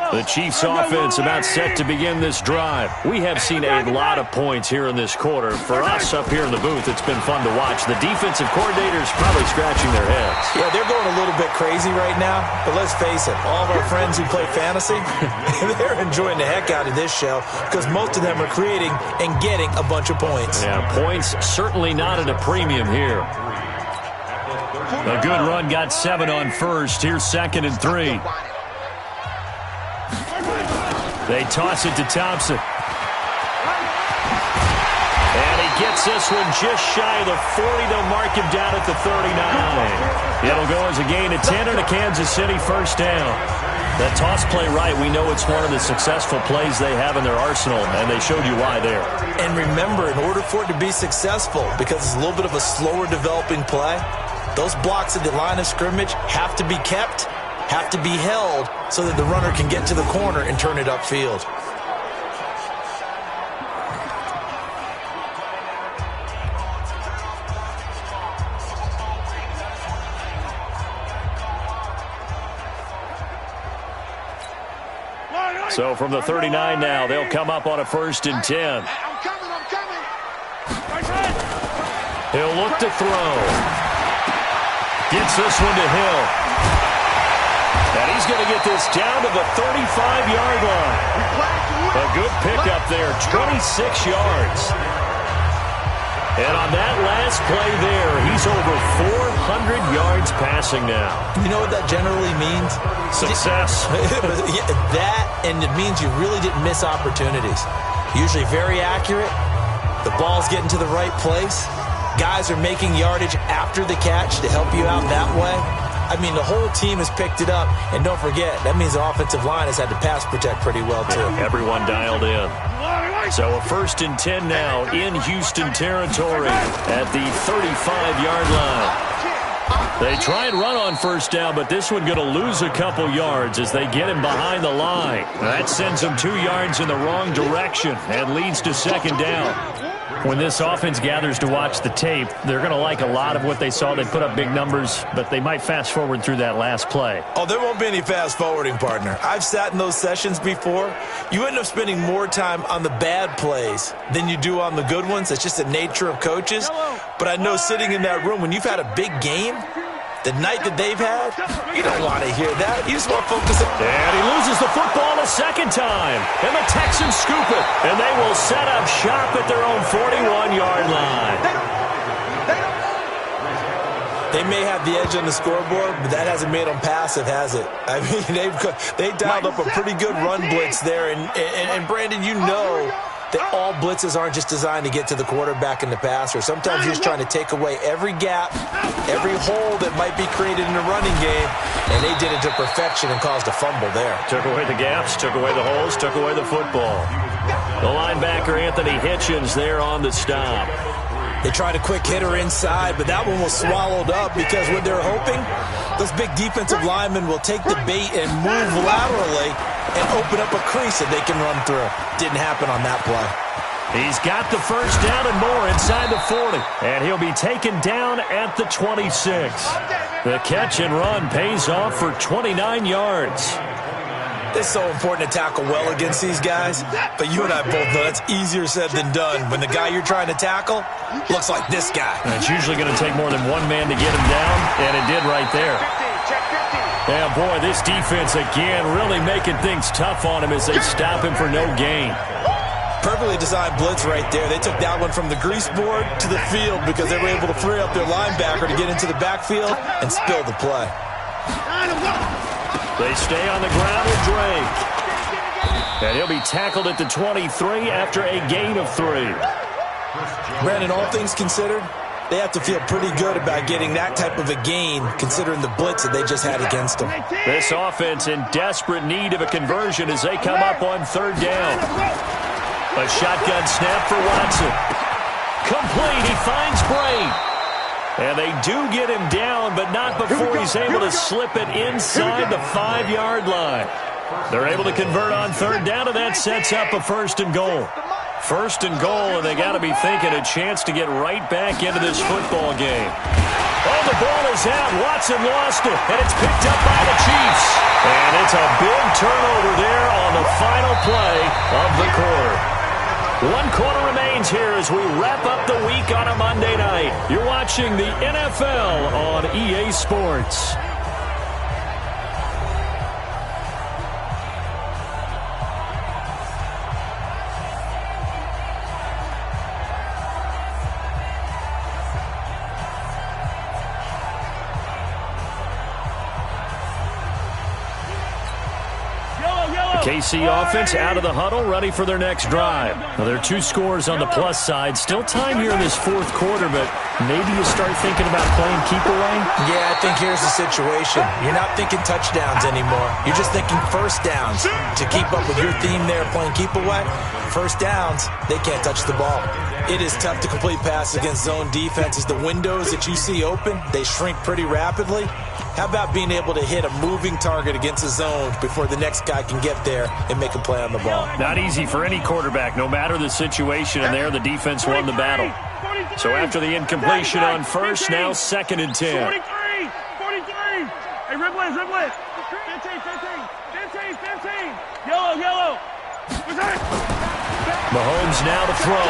The Chiefs offense about set to begin this drive. We have seen a lot of points here in this quarter. For us up here in the booth, it's been fun to watch. The defensive coordinators probably scratching their heads. Yeah, they're going a little bit crazy right now. But let's face it, all of our friends who play fantasy, they're enjoying the heck out of this show because most of them are creating and getting a bunch of points. Yeah, points certainly not at a premium here. A good run got 7 on first. Here's 2nd and 3. They toss it to Thompson. And he gets this one just shy of the 40. They'll mark him down at the 39. It'll go as a gain of 10 and a Kansas City first down. That toss play right, we know it's one of the successful plays they have in their arsenal, and they showed you why there. And remember, in order for it to be successful, because it's a little bit of a slower developing play, those blocks at the line of scrimmage have to be kept, have to be held so that the runner can get to the corner and turn it upfield. So from the 39 now, they'll come up on a 1st and 10. I'm coming. He'll look to throw. Gets this one to Hill. And he's going to get this down to the 35-yard line. A good pickup there, 26 yards. And on that last play there, he's over 400 yards passing now. You know what that generally means? Success. That, and it means you really didn't miss opportunities. Usually very accurate. The ball's getting to the right place. Guys are making yardage after the catch to help you out that way. I mean, the whole team has picked it up. And don't forget, that means the offensive line has had to pass protect pretty well, too. Everyone dialed in. So a 1st and 10 now in Houston territory at the 35-yard line. They try and run on first down, but this one going to lose a couple yards as they get him behind the line. That sends them 2 yards in the wrong direction and leads to 2nd down. When this offense gathers to watch the tape, they're going to like a lot of what they saw. They put up big numbers, but they might fast forward through that last play. Oh, there won't be any fast forwarding, partner. I've sat in those sessions before. You end up spending more time on the bad plays than you do on the good ones. That's just the nature of coaches. But I know sitting in that room, when you've had a big game, the night that they've had, you don't want to hear that. You just want to focus on... And he loses the football a 2nd time. And the Texans scoop it. And they will set up shop at their own 41-yard line. They may have the edge on the scoreboard, but that hasn't made them passive, has it? I mean, they dialed up a pretty good run blitz there. And Brandon, you know that all blitzes aren't just designed to get to the quarterback in the passer. Sometimes you're just trying to take away every gap, every hole that might be created in the running game, and they did it to perfection and caused a fumble there. Took away the gaps, took away the holes, took away the football. The linebacker, Anthony Hitchens, there on the stop. They tried a quick hitter inside, but that one was swallowed up because what they're hoping, those big defensive linemen will take the bait and move laterally and open up a crease that they can run through. Didn't happen on that play. He's got the first down and more inside the 40, and he'll be taken down at the 26. The catch and run pays off for 29 yards. It's so important to tackle well against these guys, but you and I both know that's easier said than done when the guy you're trying to tackle looks like this guy. And it's usually going to take more than one man to get him down, and it did right there. Yeah, boy, this defense again really making things tough on him as they stop him for no gain. Perfectly designed blitz right there. They took that one from the grease board to the field because they were able to free up their linebacker to get into the backfield and spill the play. They stay on the ground with Drake. And he'll be tackled at the 23 after a gain of 3. Brandon, all things considered, they have to feel pretty good about getting that type of a gain considering the blitz that they just had against them. This offense in desperate need of a conversion as they come up on 3rd down. A shotgun snap for Watson. Complete. He finds Braid. And they do get him down, but not before he's able to slip it inside the 5-yard line. They're able to convert on 3rd down, and that sets up a 1st and goal. 1st and goal, and they got to be thinking a chance to get right back into this football game. Oh, the ball is out. Watson lost it, and it's picked up by the Chiefs. And it's a big turnover there on the final play of the quarter. 1 quarter remains here as we wrap up the week on a Monday night. You're watching the NFL on EA Sports. KC offense out of the huddle, ready for their next drive. Now, there are 2 scores on the plus side. Still time here in this 4th quarter, but maybe you start thinking about playing keep away? Yeah, I think here's the situation. You're not thinking touchdowns anymore. You're just thinking 1st downs. To keep up with your theme there, playing keep away, 1st downs, they can't touch the ball. It is tough to complete passes against zone defenses. The windows that you see open, they shrink pretty rapidly. How about being able to hit a moving target against a zone before the next guy can get there and make a play on the ball? Not easy for any quarterback, no matter the situation, and there the defense won the battle. So after the incompletion on 1st, now 2nd and 10. 43. Hey, Riblet. 15. Yellow. Mahomes now to throw.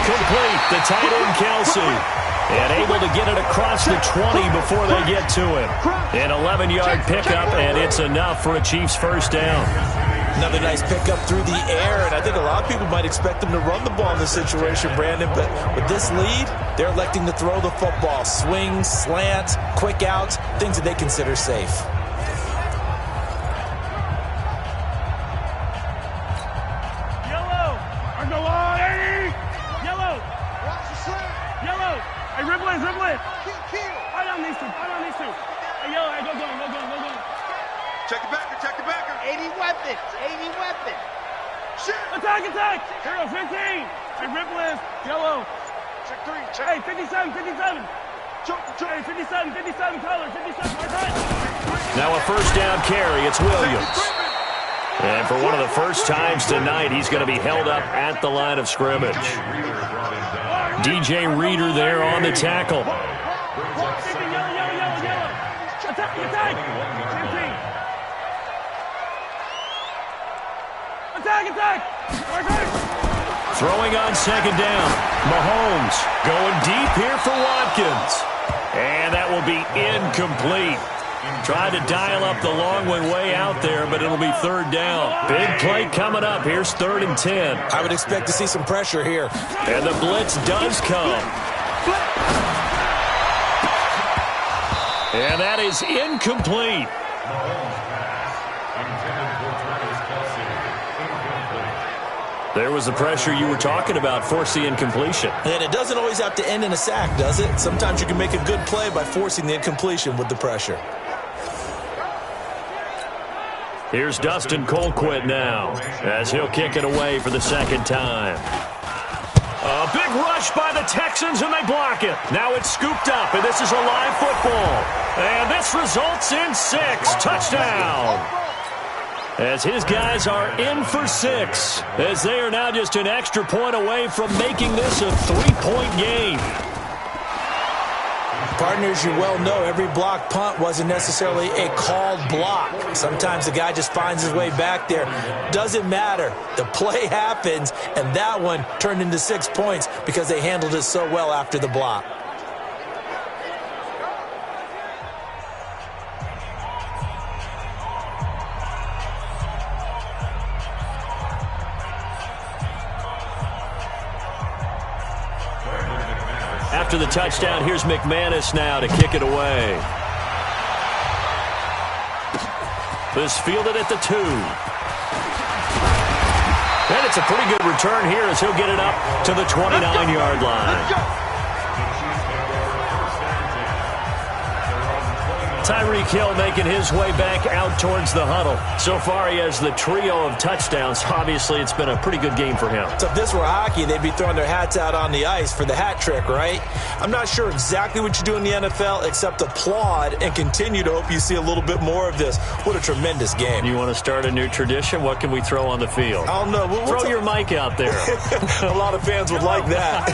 Complete. The tight end, Kelsey. And able to get it across the 20 before they get to him. An 11-yard pickup, and it's enough for a Chiefs 1st down. Another nice pickup through the air, and I think a lot of people might expect them to run the ball in this situation, Brandon, but with this lead, they're electing to throw the football. Swings, slants, quick outs, things that they consider safe. Hey, Riblet. I don't need to. Hey, yo, go. Check the backer. 80 weapons. Shit. Attack. Hero 15. Hey, Riblet. Yellow. Check 3. Hey, 57. Jump. Hey, 57, color. 57, right. Now a 1st down carry. It's Williams. And for one of the first times tonight, he's going to be held up at the line of scrimmage. DJ Reader there on the tackle. Yellow. Attack. 15. Attack. Throwing on 2nd down. Mahomes going deep here for Watkins. And that will be incomplete. Tried to dial up the long one way out there, but it'll be 3rd down. Big play coming up. Here's 3rd and 10. I would expect to see some pressure here. And the blitz does come. And that is incomplete. There was the pressure you were talking about, force the incompletion. And it doesn't always have to end in a sack, does it? Sometimes you can make a good play by forcing the incompletion with the pressure. Here's Dustin Colquitt now, as he'll kick it away for the 2nd time. A big rush by the Texans, and they block it. Now it's scooped up, and this is a live football. And this results in 6. Touchdown. As his guys are in for 6, as they are now just an extra point away from making this a 3-point game. Partners, you well know every block punt wasn't necessarily a called block. Sometimes the guy just finds his way back there. Doesn't matter. The play happens, and that one turned into 6 points because they handled it so well after the block. after the touchdown, here's McManus now to kick it away. This fielded at the 2. And it's a pretty good return here as he'll get it up to the 29-yard line. Tyreek Hill making his way back out towards the huddle. So far, he has the trio of touchdowns. Obviously, it's been a pretty good game for him. So if this were hockey, they'd be throwing their hats out on the ice for the hat trick, right? I'm not sure exactly what you do in the NFL except applaud and continue to hope you see a little bit more of this. What a tremendous game. You want to start a new tradition? What can we throw on the field? I don't know. Throw your mic out there. A lot of fans would like that.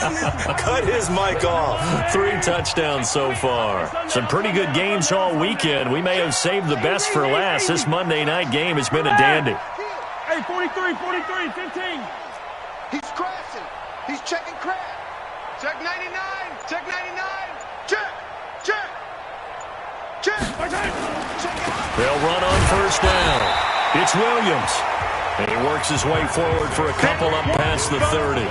Cut his mic off. 3 touchdowns so far. Some pretty good games all weekend. We may have saved the best for last. This Monday night game has been a dandy. Hey, 43, 15. He's crashing. He's checking crash. Check 99. Check 99. Check. They'll run on first down. It's Williams. And he works his way forward for a couple up past the 30.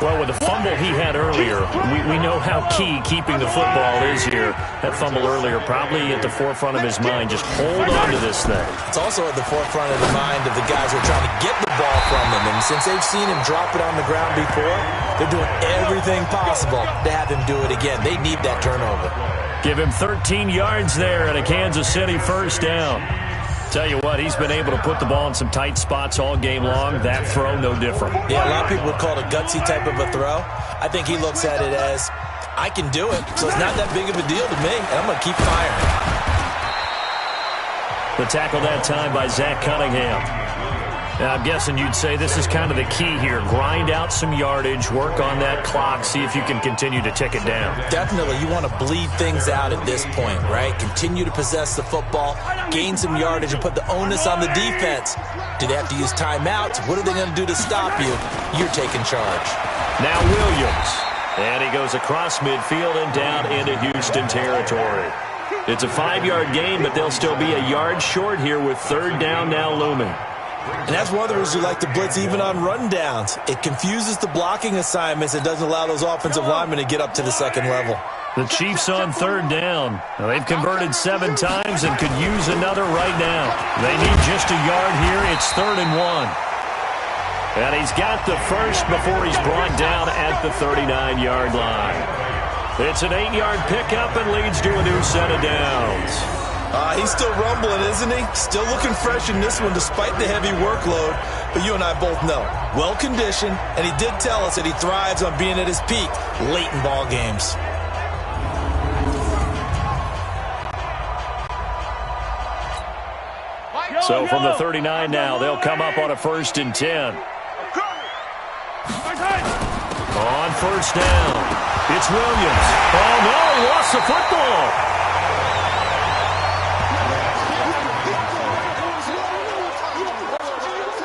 Well, with the fumble he had earlier, we know how key keeping the football is here. That fumble earlier probably at the forefront of his mind. Just hold on to this thing. It's also at the forefront of the mind of the guys who are trying to get the ball from him. And since they've seen him drop it on the ground before, they're doing everything possible to have him do it again. They need that turnover. Give him 13 yards there and a Kansas City first down. Tell you what, he's been able to put the ball in some tight spots all game long. That throw, no different. Yeah, a lot of people would call it a gutsy type of a throw. I think he looks at it as, I can do it, so it's not that big of a deal to me, and I'm going to keep firing. The tackle that time by Zach Cunningham. Now, I'm guessing you'd say this is kind of the key here. Grind out some yardage, work on that clock, see if you can continue to tick it down. Definitely. You want to bleed things out at this point, right? Continue to possess the football, gain some yardage, and put the onus on the defense. Do they have to use timeouts? What are they going to do to stop you? You're taking charge. Now Williams. And he goes across midfield and down into Houston territory. It's a 5-yard gain, but they'll still be a yard short here with third down now looming. And that's one of the reasons we like to blitz even on rundowns. It confuses the blocking assignments. It doesn't allow those offensive linemen to get up to the second level. The Chiefs on third down. Now, they've converted 7 times and could use another right now. They need just a yard here. It's 3rd and 1. And he's got the first before he's brought down at the 39-yard line. It's an 8-yard pickup and leads to a new set of downs. He's still rumbling, isn't he? Still looking fresh in this one despite the heavy workload. But you and I both know, well-conditioned, and he did tell us that he thrives on being at his peak late in ball games. So from the 39 now, they'll come up on a 1st and 10. On first down, it's Williams. Oh, no, he lost the football.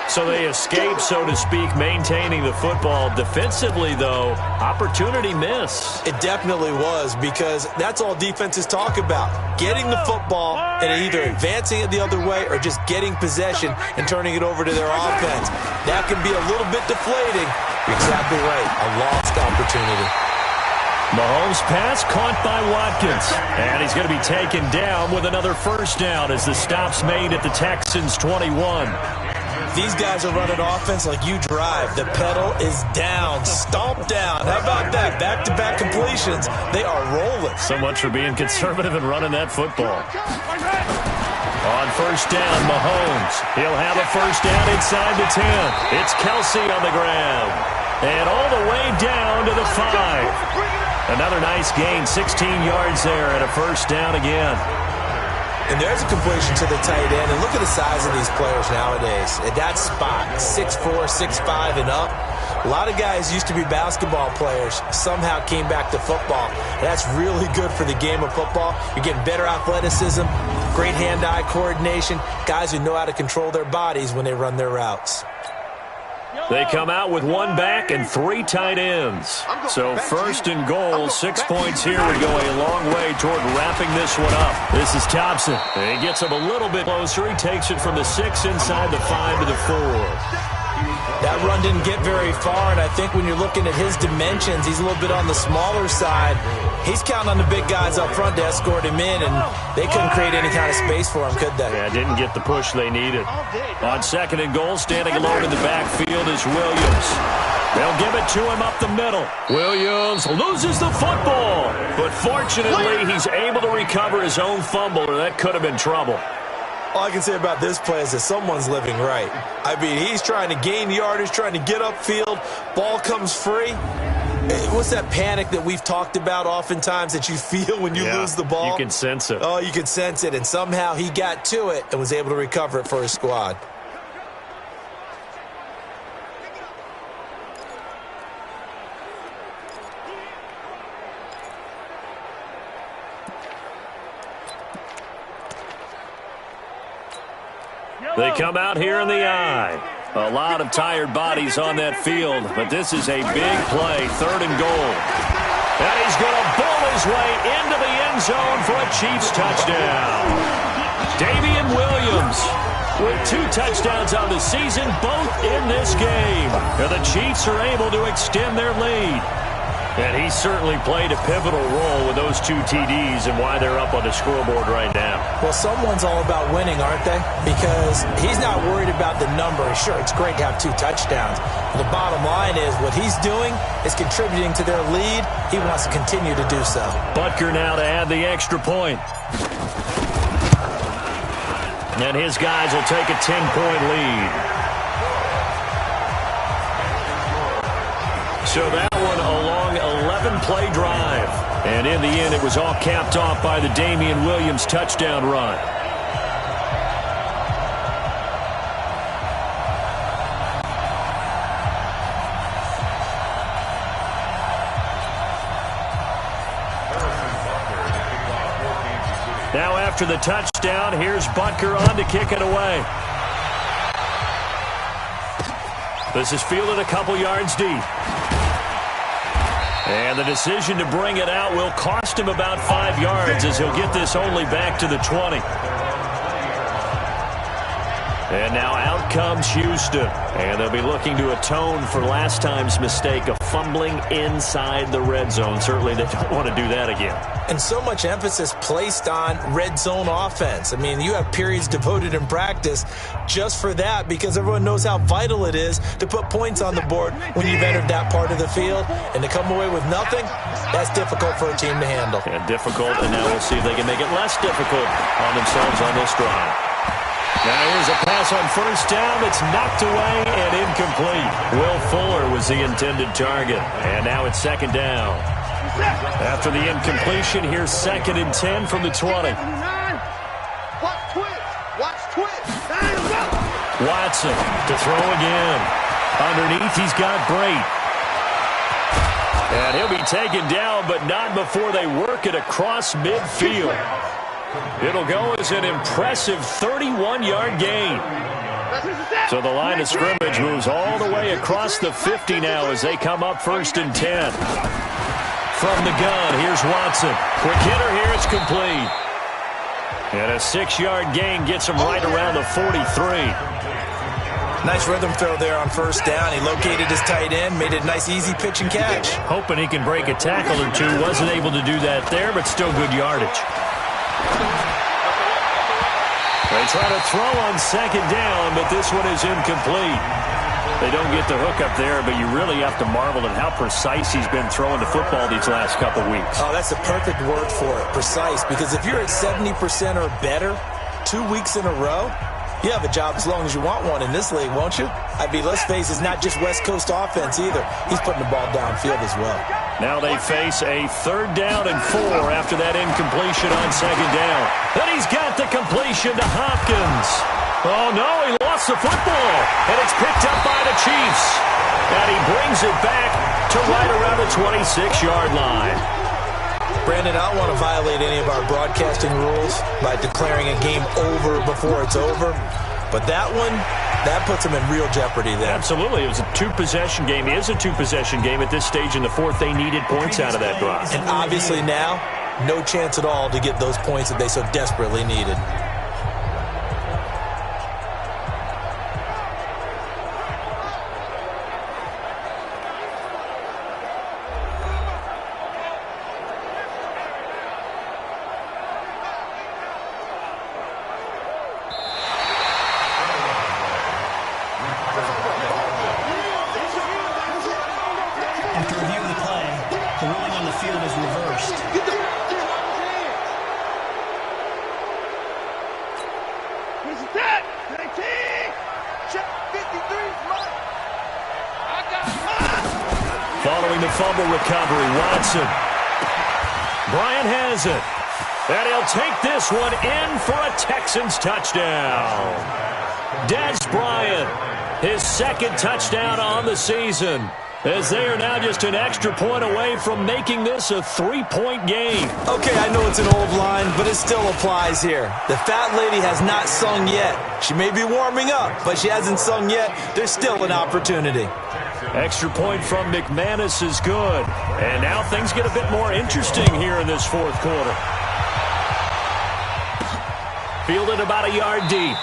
So they escape, so to speak, maintaining the football. Defensively, though, opportunity miss. It definitely was, because that's all defenses talk about. Getting the football and either advancing it the other way or just getting possession and turning it over to their offense. That can be a little bit deflating. You're exactly right. A lost opportunity. Mahomes' pass caught by Watkins. And he's going to be taken down with another first down as the stop's made at the Texans' 21. These guys are running offense like you drive. The pedal is down, stomped down. How about that? Back-to-back completions. They are rolling. So much for being conservative and running that football. On first down, Mahomes. He'll have a first down inside the 10. It's Kelsey on the ground. And all the way down to the 5. Another nice gain, 16 yards there and a first down again. And there's a completion to the tight end. And look at the size of these players nowadays. At that spot, 6'4", 6'5", and up. A lot of guys used to be basketball players, somehow came back to football. That's really good for the game of football. You're getting better athleticism, great hand-eye coordination, guys who know how to control their bodies when they run their routes. They come out with 1 back and 3 tight ends. So 1st and goal, 6 points here would go a long way toward wrapping this one up. This is Thompson. He gets him a little bit closer. He takes it from the 6 inside the 5 to the 4. That run didn't get very far, and I think when you're looking at his dimensions, he's a little bit on the smaller side. He's counting on the big guys up front to escort him in, and they couldn't create any kind of space for him, could they? Yeah, didn't get the push they needed. On 2nd and goal, standing alone in the backfield is Williams. They'll give it to him up the middle. Williams loses the football, but fortunately he's able to recover his own fumble, or that could have been trouble. All I can say about this play is that someone's living right. I mean, he's trying to gain yardage, trying to get upfield. Ball comes free. What's that panic that we've talked about oftentimes that you feel when you lose the ball? You can sense it. Oh, you can sense it, and somehow he got to it and was able to recover it for his squad. They come out here in the eye. A lot of tired bodies on that field, but this is a big play, 3rd and goal. And he's going to bull his way into the end zone for a Chiefs touchdown. Damian Williams with 2 touchdowns on the season, both in this game. And the Chiefs are able to extend their lead. And he certainly played a pivotal role with those 2 TDs and why they're up on the scoreboard right now. Well, someone's all about winning, aren't they? Because he's not worried about the number. Sure, it's great to have 2 touchdowns. But the bottom line is what he's doing is contributing to their lead. He wants to continue to do so. Butker now to add the extra point. And his guys will take a 10-point lead. So that one a long 11-play drive. And in the end, it was all capped off by the Damian Williams touchdown run. Now after the touchdown, here's Butker on to kick it away. This is fielded a couple yards deep. And the decision to bring it out will cost him about 5 yards as he'll get this only back to the 20. And now out comes Houston. And they'll be looking to atone for last time's mistake of fumbling inside the red zone. Certainly they don't want to do that again. And so much emphasis placed on red zone offense. I mean, you have periods devoted in practice just for that because everyone knows how vital it is to put points on the board when you've entered that part of the field. And to come away with nothing, that's difficult for a team to handle. And difficult, and now we'll see if they can make it less difficult on themselves on this drive. Now here's a pass on 1st down that's knocked away and incomplete. Will Fuller was the intended target. And now it's 2nd down. After the incompletion, here's 2nd and 10 from the 20. Watch twitch. Watson to throw again. Underneath, he's got Brate. And he'll be taken down, but not before they work it across midfield. It'll go as an impressive 31-yard gain. So the line of scrimmage moves all the way across the 50 now as they come up 1st and 10. From the gun, here's Watson. Quick hitter here, it's complete. And a 6-yard gain gets him right around the 43. Nice rhythm throw there on 1st down. He located his tight end, made it a nice easy pitch and catch. Hoping he can break a tackle or two. Wasn't able to do that there, but still good yardage. They try to throw on 2nd down, but this one is incomplete. They don't get the hook up there, but you really have to marvel at how precise he's been throwing the football these last couple weeks. Oh, that's the perfect word for it, precise. Because if you're at 70% or better 2 weeks in a row, you have a job as long as you want one in this league, won't you? I mean, let's face it, it's not just West Coast offense either. He's putting the ball downfield as well. Now they face a 3rd down and 4 after that incompletion on 2nd down. Then he's got the completion to Hopkins. Oh, no, he lost the football, and it's picked up by the Chiefs. And he brings it back to right around the 26-yard line. Brandon, I don't want to violate any of our broadcasting rules by declaring a game over before it's over. But that one, that puts them in real jeopardy there. Absolutely. It was a 2-possession game. It is a 2-possession game at this stage in the 4th. They needed points out of that drive. And obviously now, no chance at all to get those points that they so desperately needed. Check 53's mine. I got it. Following the fumble recovery, Watson. Bryant has it. And he'll take this one in for a Texans touchdown. Des Bryant, his second touchdown on the season, as they are now just an extra point away from making this a 3-point game. Okay, I know it's an old line, but it still applies here. The fat lady has not sung yet. She may be warming up, but she hasn't sung yet. There's still an opportunity. Extra point from McManus is good. And now things get a bit more interesting here in this fourth quarter. Fielded about a yard deep.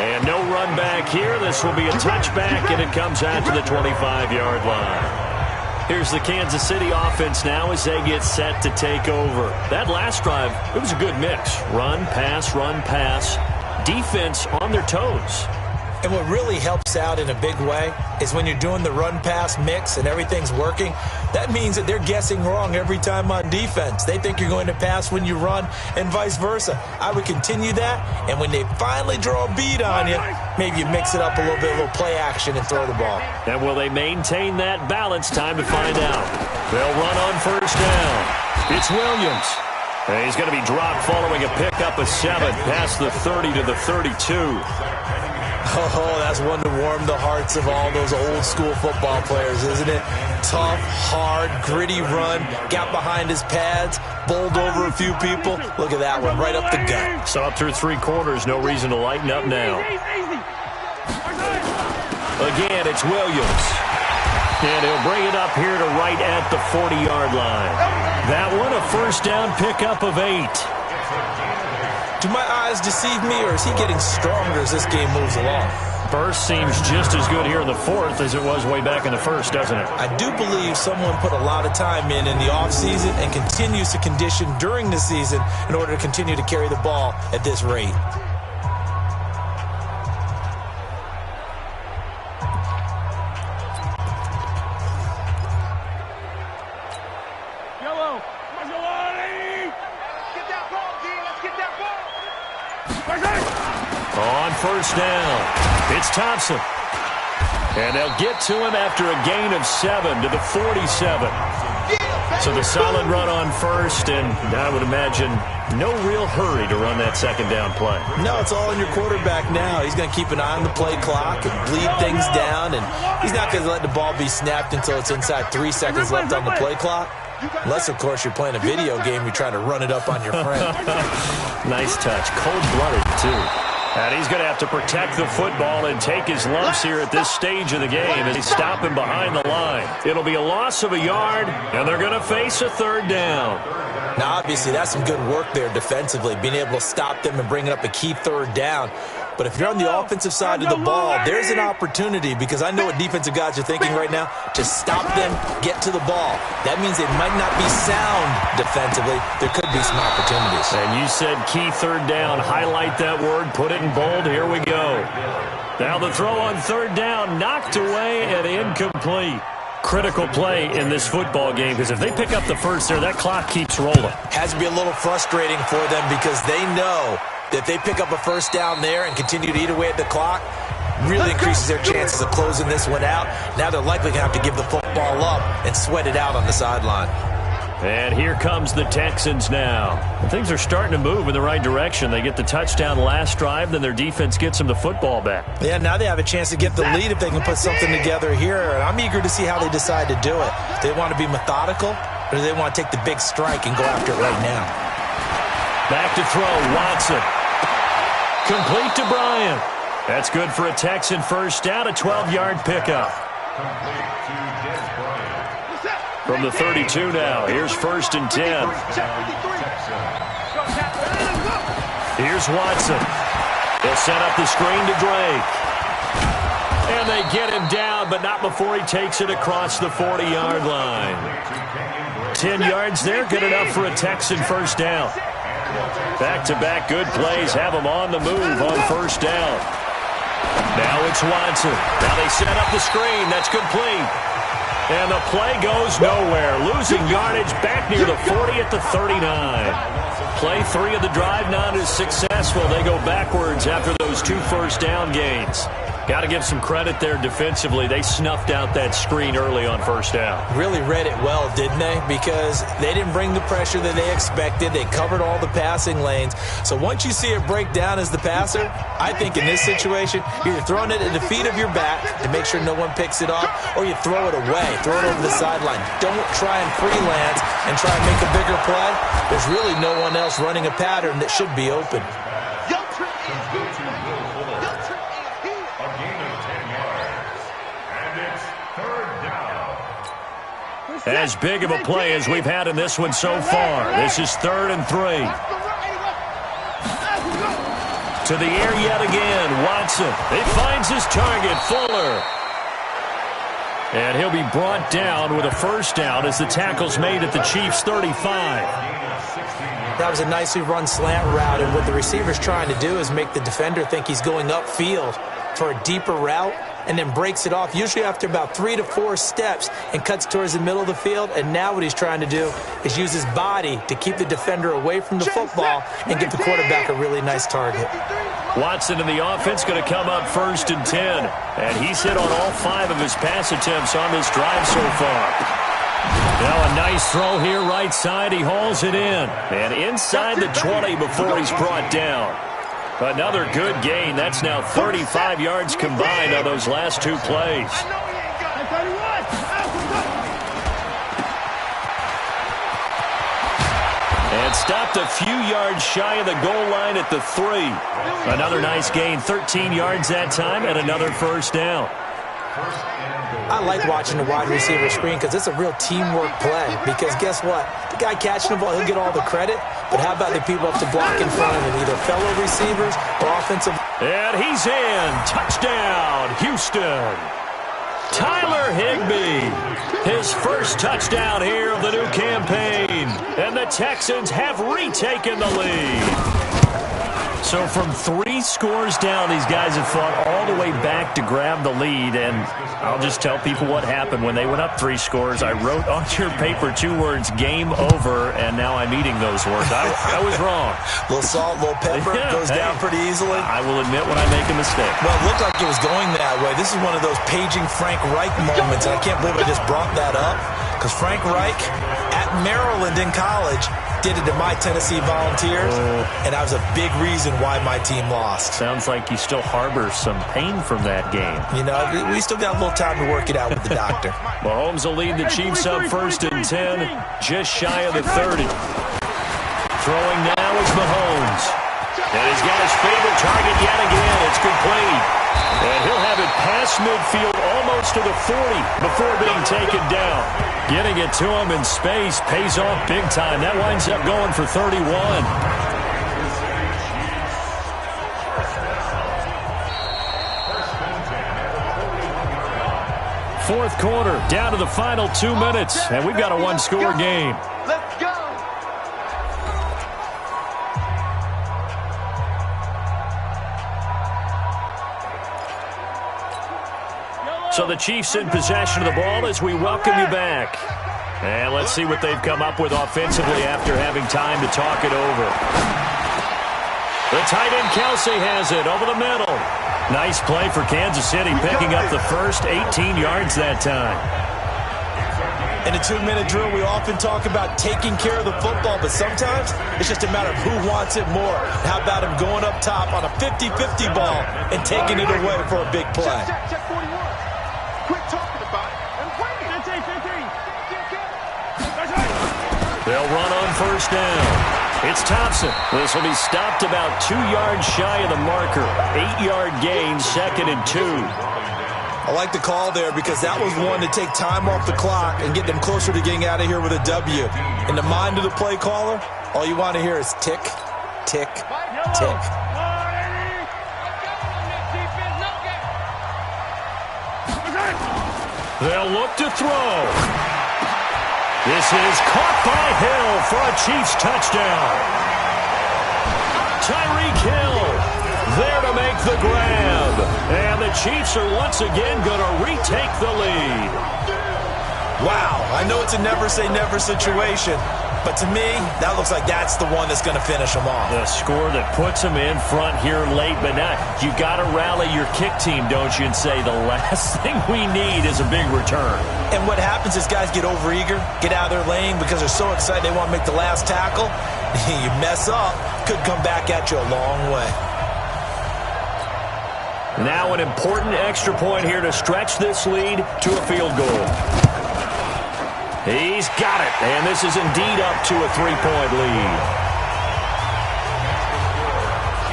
And no run back here. This will be a touchback, and it comes out to the 25-yard line. Here's the Kansas City offense now as they get set to take over. That last drive, it was a good mix. Run, pass, defense on their toes. And what really helps out in a big way is when you're doing the run-pass mix and everything's working, that means that they're guessing wrong every time on defense. They think you're going to pass when you run and vice versa. I would continue that, and when they finally draw a beat on you, maybe you mix it up a little bit, a little play action and throw the ball. And will they maintain that balance? Time to find out. They'll run on first down. It's Williams. And he's going to be dropped following a pickup of 7 past the 30 to the 32. Oh, that's one to warm the hearts of all those old-school football players, isn't it? Tough, hard, gritty run, got behind his pads, bowled over a few people. Look at that one, right up the gut. So up through 3 quarters, no reason to lighten up now. Again, it's Williams. And he'll bring it up here to right at the 40-yard line. That one, a first down pickup of 8. Do my eyes deceive me, or is he getting stronger as this game moves along? Burst seems just as good here in the fourth as it was way back in the first, doesn't it? I do believe someone put a lot of time in the offseason and continues to condition during the season in order to continue to carry the ball at this rate. On first down, it's Thompson. And they'll get to him after a gain of 7 to the 47. So the solid run on first, and I would imagine no real hurry to run that second down play. No, it's all in your quarterback now. He's going to keep an eye on the play clock and bleed things down, and he's not going to let the ball be snapped until it's inside 3 seconds left on the play clock. Unless, of course, you're playing a video game, you're trying to run it up on your friend. Nice touch. Cold-blooded, too. And he's going to have to protect the football and take his lumps here at this stage of the game as they stop him behind the line. It'll be a loss of a yard, and they're going to face a third down. Now, obviously, that's some good work there defensively, being able to stop them and bring up a key third down. But if you're on the offensive side of the ball, there's an opportunity, because I know what defensive guys are thinking right now, to stop them, get to the ball. That means they might not be sound defensively. There could be some opportunities. And you said key third down. Highlight that word. Put it in bold. Here we go. Now the throw on third down, knocked away and incomplete. Critical play in this football game, because if they pick up the first there, that clock keeps rolling. Has to be a little frustrating for them, because they know that if they pick up a first down there and continue to eat away at the clock, really increases their chances of closing this one out. Now they're likely going to have to give the football up and sweat it out on the sideline. And here comes the Texans now. Things are starting to move in the right direction. They get the touchdown last drive, then their defense gets them the football back. Yeah, now they have a chance to get the lead if they can put something together here. And I'm eager to see how they decide to do it. Do they want to be methodical, or do they want to take the big strike and go after it right now? Back to throw, Watson. Complete to Bryant. That's good for a Texan first down, a 12-yard pickup. From the 32 now, here's 1st and 10. Here's Watson. They'll set up the screen to Drake. And they get him down, but not before he takes it across the 40-yard line. 10 yards there, good enough for a Texan first down. Back-to-back good plays have them on the move on first down. Now it's Watson. Now they set up the screen. That's complete. And the play goes nowhere. Losing yardage back near the 40 at the 39. Play 3 of the drive not as successful. They go backwards after those 2 first-down gains. Got to give some credit there defensively. They snuffed out that screen early on first down. Really read it well, didn't they? Because they didn't bring the pressure that they expected. They covered all the passing lanes. So once you see it break down as the passer, I think in this situation, you're throwing it at the feet of your back to make sure no one picks it off, or you throw it away, throw it over the sideline. Don't try and freelance and try and make a bigger play. There's really no one else running a pattern that should be open. As big of a play as we've had in this one so far. This is 3rd and 3. To the air yet again. Watson. He finds his target, Fuller. And he'll be brought down with a first down as the tackle's made at the Chiefs' 35. That was a nicely run slant route, and what the receiver's trying to do is make the defender think he's going upfield for a deeper route, and then breaks it off, usually after about 3 to 4 steps, and cuts towards the middle of the field. And now what he's trying to do is use his body to keep the defender away from the football and give the quarterback a really nice target. Watson in the offense going to come up 1st and 10. And he's hit on all 5 of his pass attempts on this drive so far. Now a nice throw here right side. He hauls it in. And inside the 20 before he's brought down. Another good gain. That's now 35 yards combined on those last 2 plays. And stopped a few yards shy of the goal line at the 3. Another nice gain, 13 yards that time, and another first down. I like watching the wide receiver screen because it's a real teamwork play. Because guess what? The guy catching the ball, he'll get all the credit. But how about the people up to block in front of him, either fellow receivers or offensive? And he's in. Touchdown, Houston. Tyler Higbee, his first touchdown here of the new campaign. And the Texans have retaken the lead. So from 3 scores down, these guys have fought all the way back to grab the lead. And I'll just tell people what happened when they went up 3 scores. I wrote on your paper 2 words, game over, and now I'm eating those words. I was wrong. A little salt, a little pepper, goes down pretty easily. I will admit when I make a mistake. Well, it looked like it was going that way. This is one of those paging Frank Reich moments, and I can't believe I just brought that up. Because Frank Reich at Maryland in college did it to my Tennessee Volunteers, and that was a big reason why my team lost. Sounds like you still harbor some pain from that game. You know, we still got a little time to work it out with the doctor. Mahomes will lead the Chiefs up 1st and 10, just shy of the 30. Throwing now is Mahomes. And he's got his favorite target yet again. It's complete. And he'll have it past midfield almost to the 40 before being taken down. Getting it to him in space pays off big time. That winds up going for 31. Fourth quarter, down to the final 2 minutes, and we've got a 1-score game. Let's go. So the Chiefs in possession of the ball as we welcome you back. And let's see what they've come up with offensively after having time to talk it over. The tight end Kelsey has it over the middle. Nice play for Kansas City, picking up the first 18 yards that time. In a 2-minute drill, we often talk about taking care of the football, but sometimes it's just a matter of who wants it more. How about him going up top on a 50-50 ball and taking it away for a big play? Check 41. Quit talking about it and bring it. 15. They'll run on first down. It's Thompson. This will be stopped about 2 yards shy of the marker. 8-yard gain, 2nd and 2. I like the call there because that was one to take time off the clock and get them closer to getting out of here with a W. In the mind of the play caller, all you want to hear is tick, tick, tick. They'll look to throw. This is caught by Hill for a Chiefs touchdown. Tyreek Hill there to make the grab. And the Chiefs are once again going to retake the lead. Wow, I know it's a never say never situation, But to me, that looks like that's the one that's going to finish them off. The score that puts them in front here late, but now you got to rally your kick team, don't you, and say the last thing we need is a big return. And what happens is guys get overeager, get out of their lane because they're so excited they want to make the last tackle. You mess up, could come back at you a long way. Now an important extra point here to stretch this lead to a field goal. He's got it, and this is indeed up to a 3-point lead.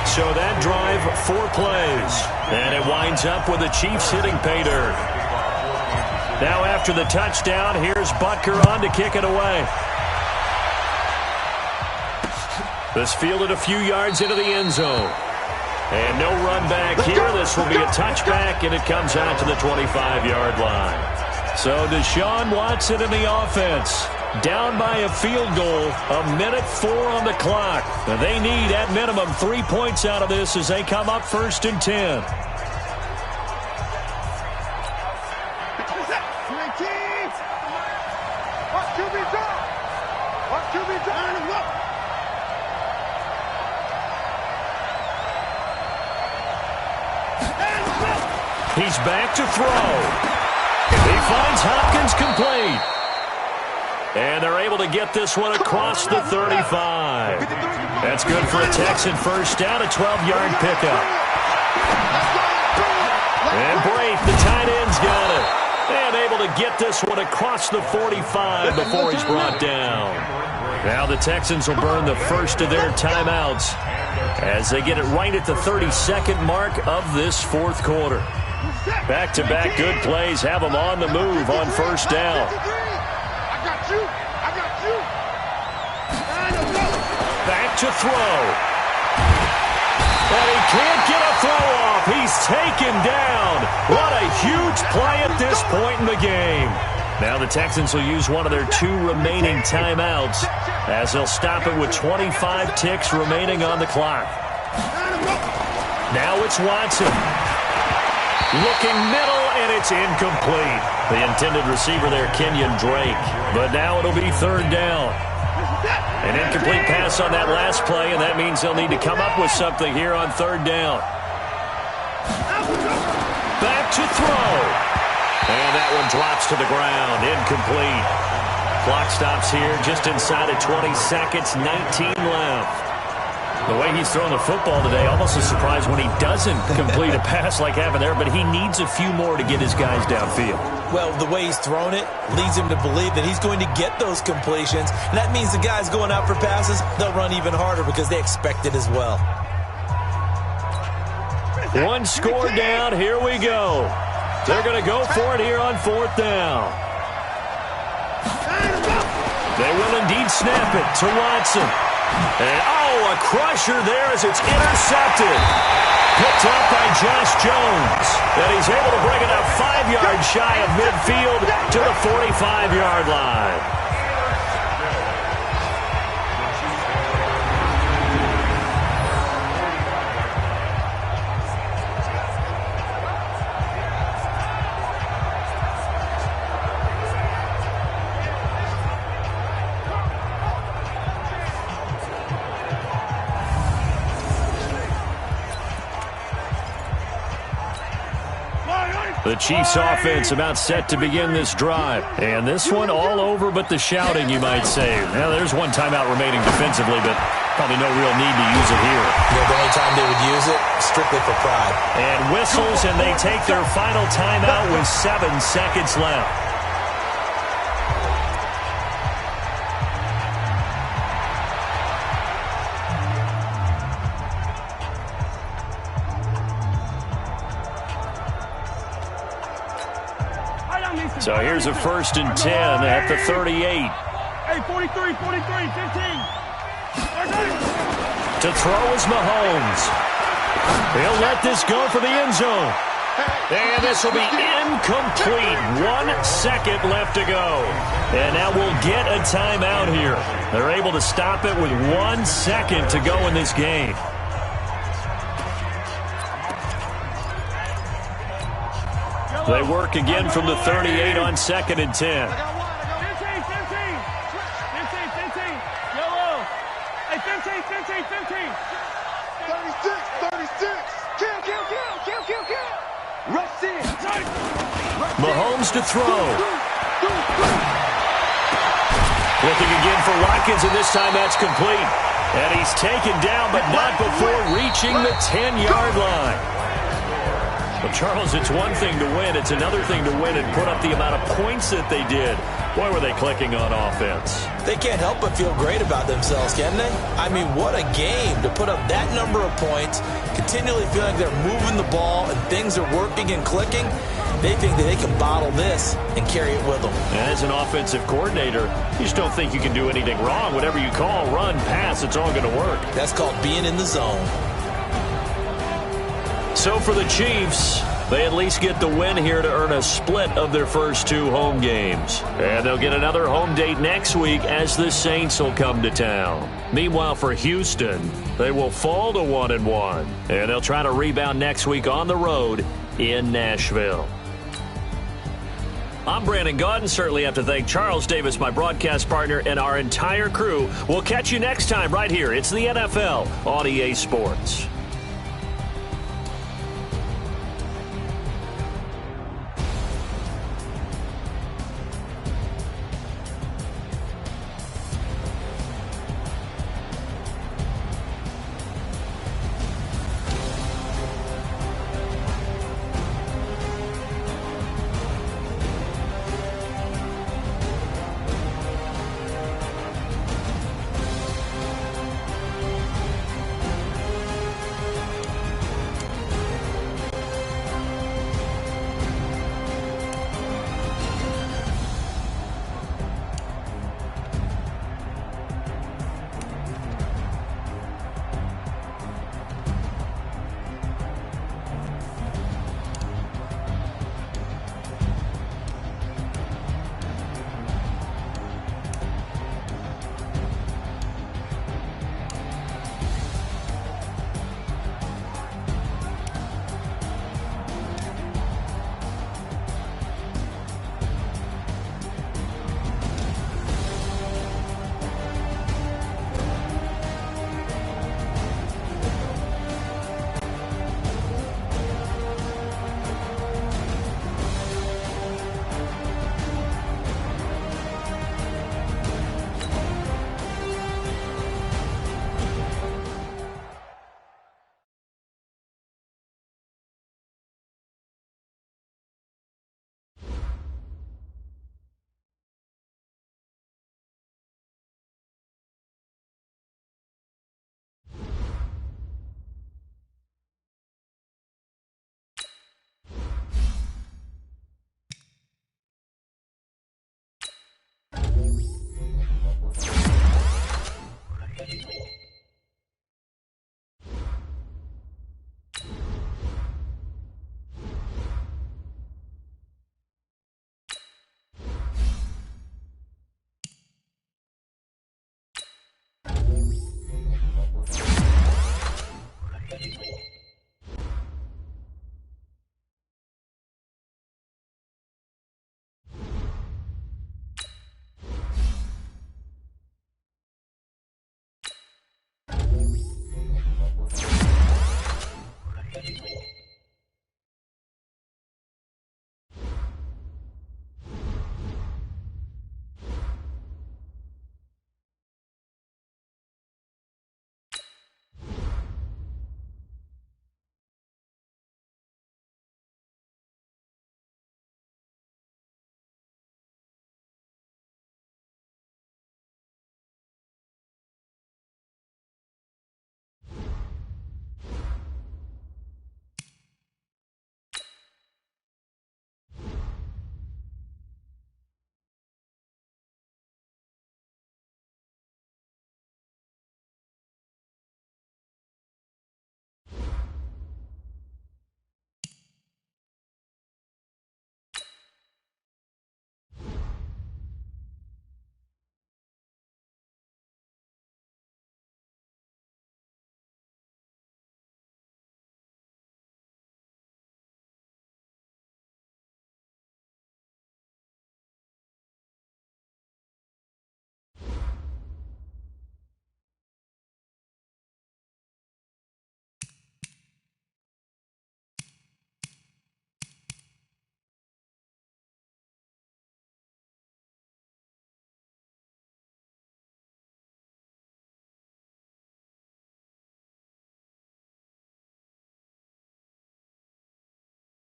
So that drive, 4 plays, and it winds up with the Chiefs hitting pay dirt. Now after the touchdown, here's Butker on to kick it away. This fielded a few yards into the end zone. And no run back here. This will be a touchback, and it comes out to the 25-yard line. So Deshaun Watson in the offense, down by a field goal, 1:04 on the clock. They need, at minimum, 3 points out of this as they come up 1st and 10. He's back to throw. He finds Hopkins complete. And they're able to get this one across the 35. That's good for a Texan first down, a 12-yard pickup. And Braith, the tight end's got it. And able to get this one across the 45 before he's brought down. Now the Texans will burn the first of their timeouts as they get it right at the 32nd mark of this 4th quarter. Back-to-back good plays have them on the move on first down. Back to throw. And he can't get a throw off. He's taken down. What a huge play at this point in the game. Now the Texans will use one of their 2 remaining timeouts as they'll stop it with 25 ticks remaining on the clock. Now it's Watson. Looking middle, and it's incomplete. The intended receiver there, Kenyon Drake. But now it'll be 3rd down. An incomplete pass on that last play, and that means they'll need to come up with something here on 3rd down. Back to throw. And that one drops to the ground. Incomplete. Clock stops here just inside of 20 seconds, 19 left. The way he's throwing the football today, almost a surprise when he doesn't complete a pass like happened there, but he needs a few more to get his guys downfield. Well, the way he's thrown it leads him to believe that he's going to get those completions, and that means the guys going out for passes, they'll run even harder because they expect it as well. 1 score down, here we go. They're going to go for it here on 4th down. They will indeed snap it to Watson. And, a crusher there as it's intercepted. Picked up by Josh Jones. And he's able to bring it up 5 yards shy of midfield to the 45-yard line. The Chiefs offense about set to begin this drive. And this one all over but the shouting, you might say. Now, there's 1 timeout remaining defensively, but probably no real need to use it here. Yeah, the only time they would use it, strictly for pride. And whistles, and they take their final timeout with 7 seconds left. So here's a 1st and 10 at the 38. Hey, 43, 15. To throw is Mahomes. He'll let this go for the end zone. And this will be incomplete. 1 second left to go. And now we'll get a timeout here. They're able to stop it with 1 second to go in this game. They work again from the 38 on 2nd and 10. Mahomes to throw. Looking again for Watkins, and this time that's complete. And he's taken down, but not before reaching the 10-yard line. Well, Charles, it's one thing to win. It's another thing to win and put up the amount of points that they did. Boy, were they clicking on offense. They can't help but feel great about themselves, can they? I mean, what a game to put up that number of points, continually feeling like they're moving the ball and things are working and clicking. They think that they can bottle this and carry it with them. And as an offensive coordinator, you just don't think you can do anything wrong. Whatever you call, run, pass, it's all going to work. That's called being in the zone. So for the Chiefs, they at least get the win here to earn a split of their first 2 home games. And they'll get another home date next week as the Saints will come to town. Meanwhile, for Houston, they will fall to 1-1. And they'll try to rebound next week on the road in Nashville. I'm Brandon Gaudin. Certainly have to thank Charles Davis, my broadcast partner, and our entire crew. We'll catch you next time right here. It's the NFL on EA Sports.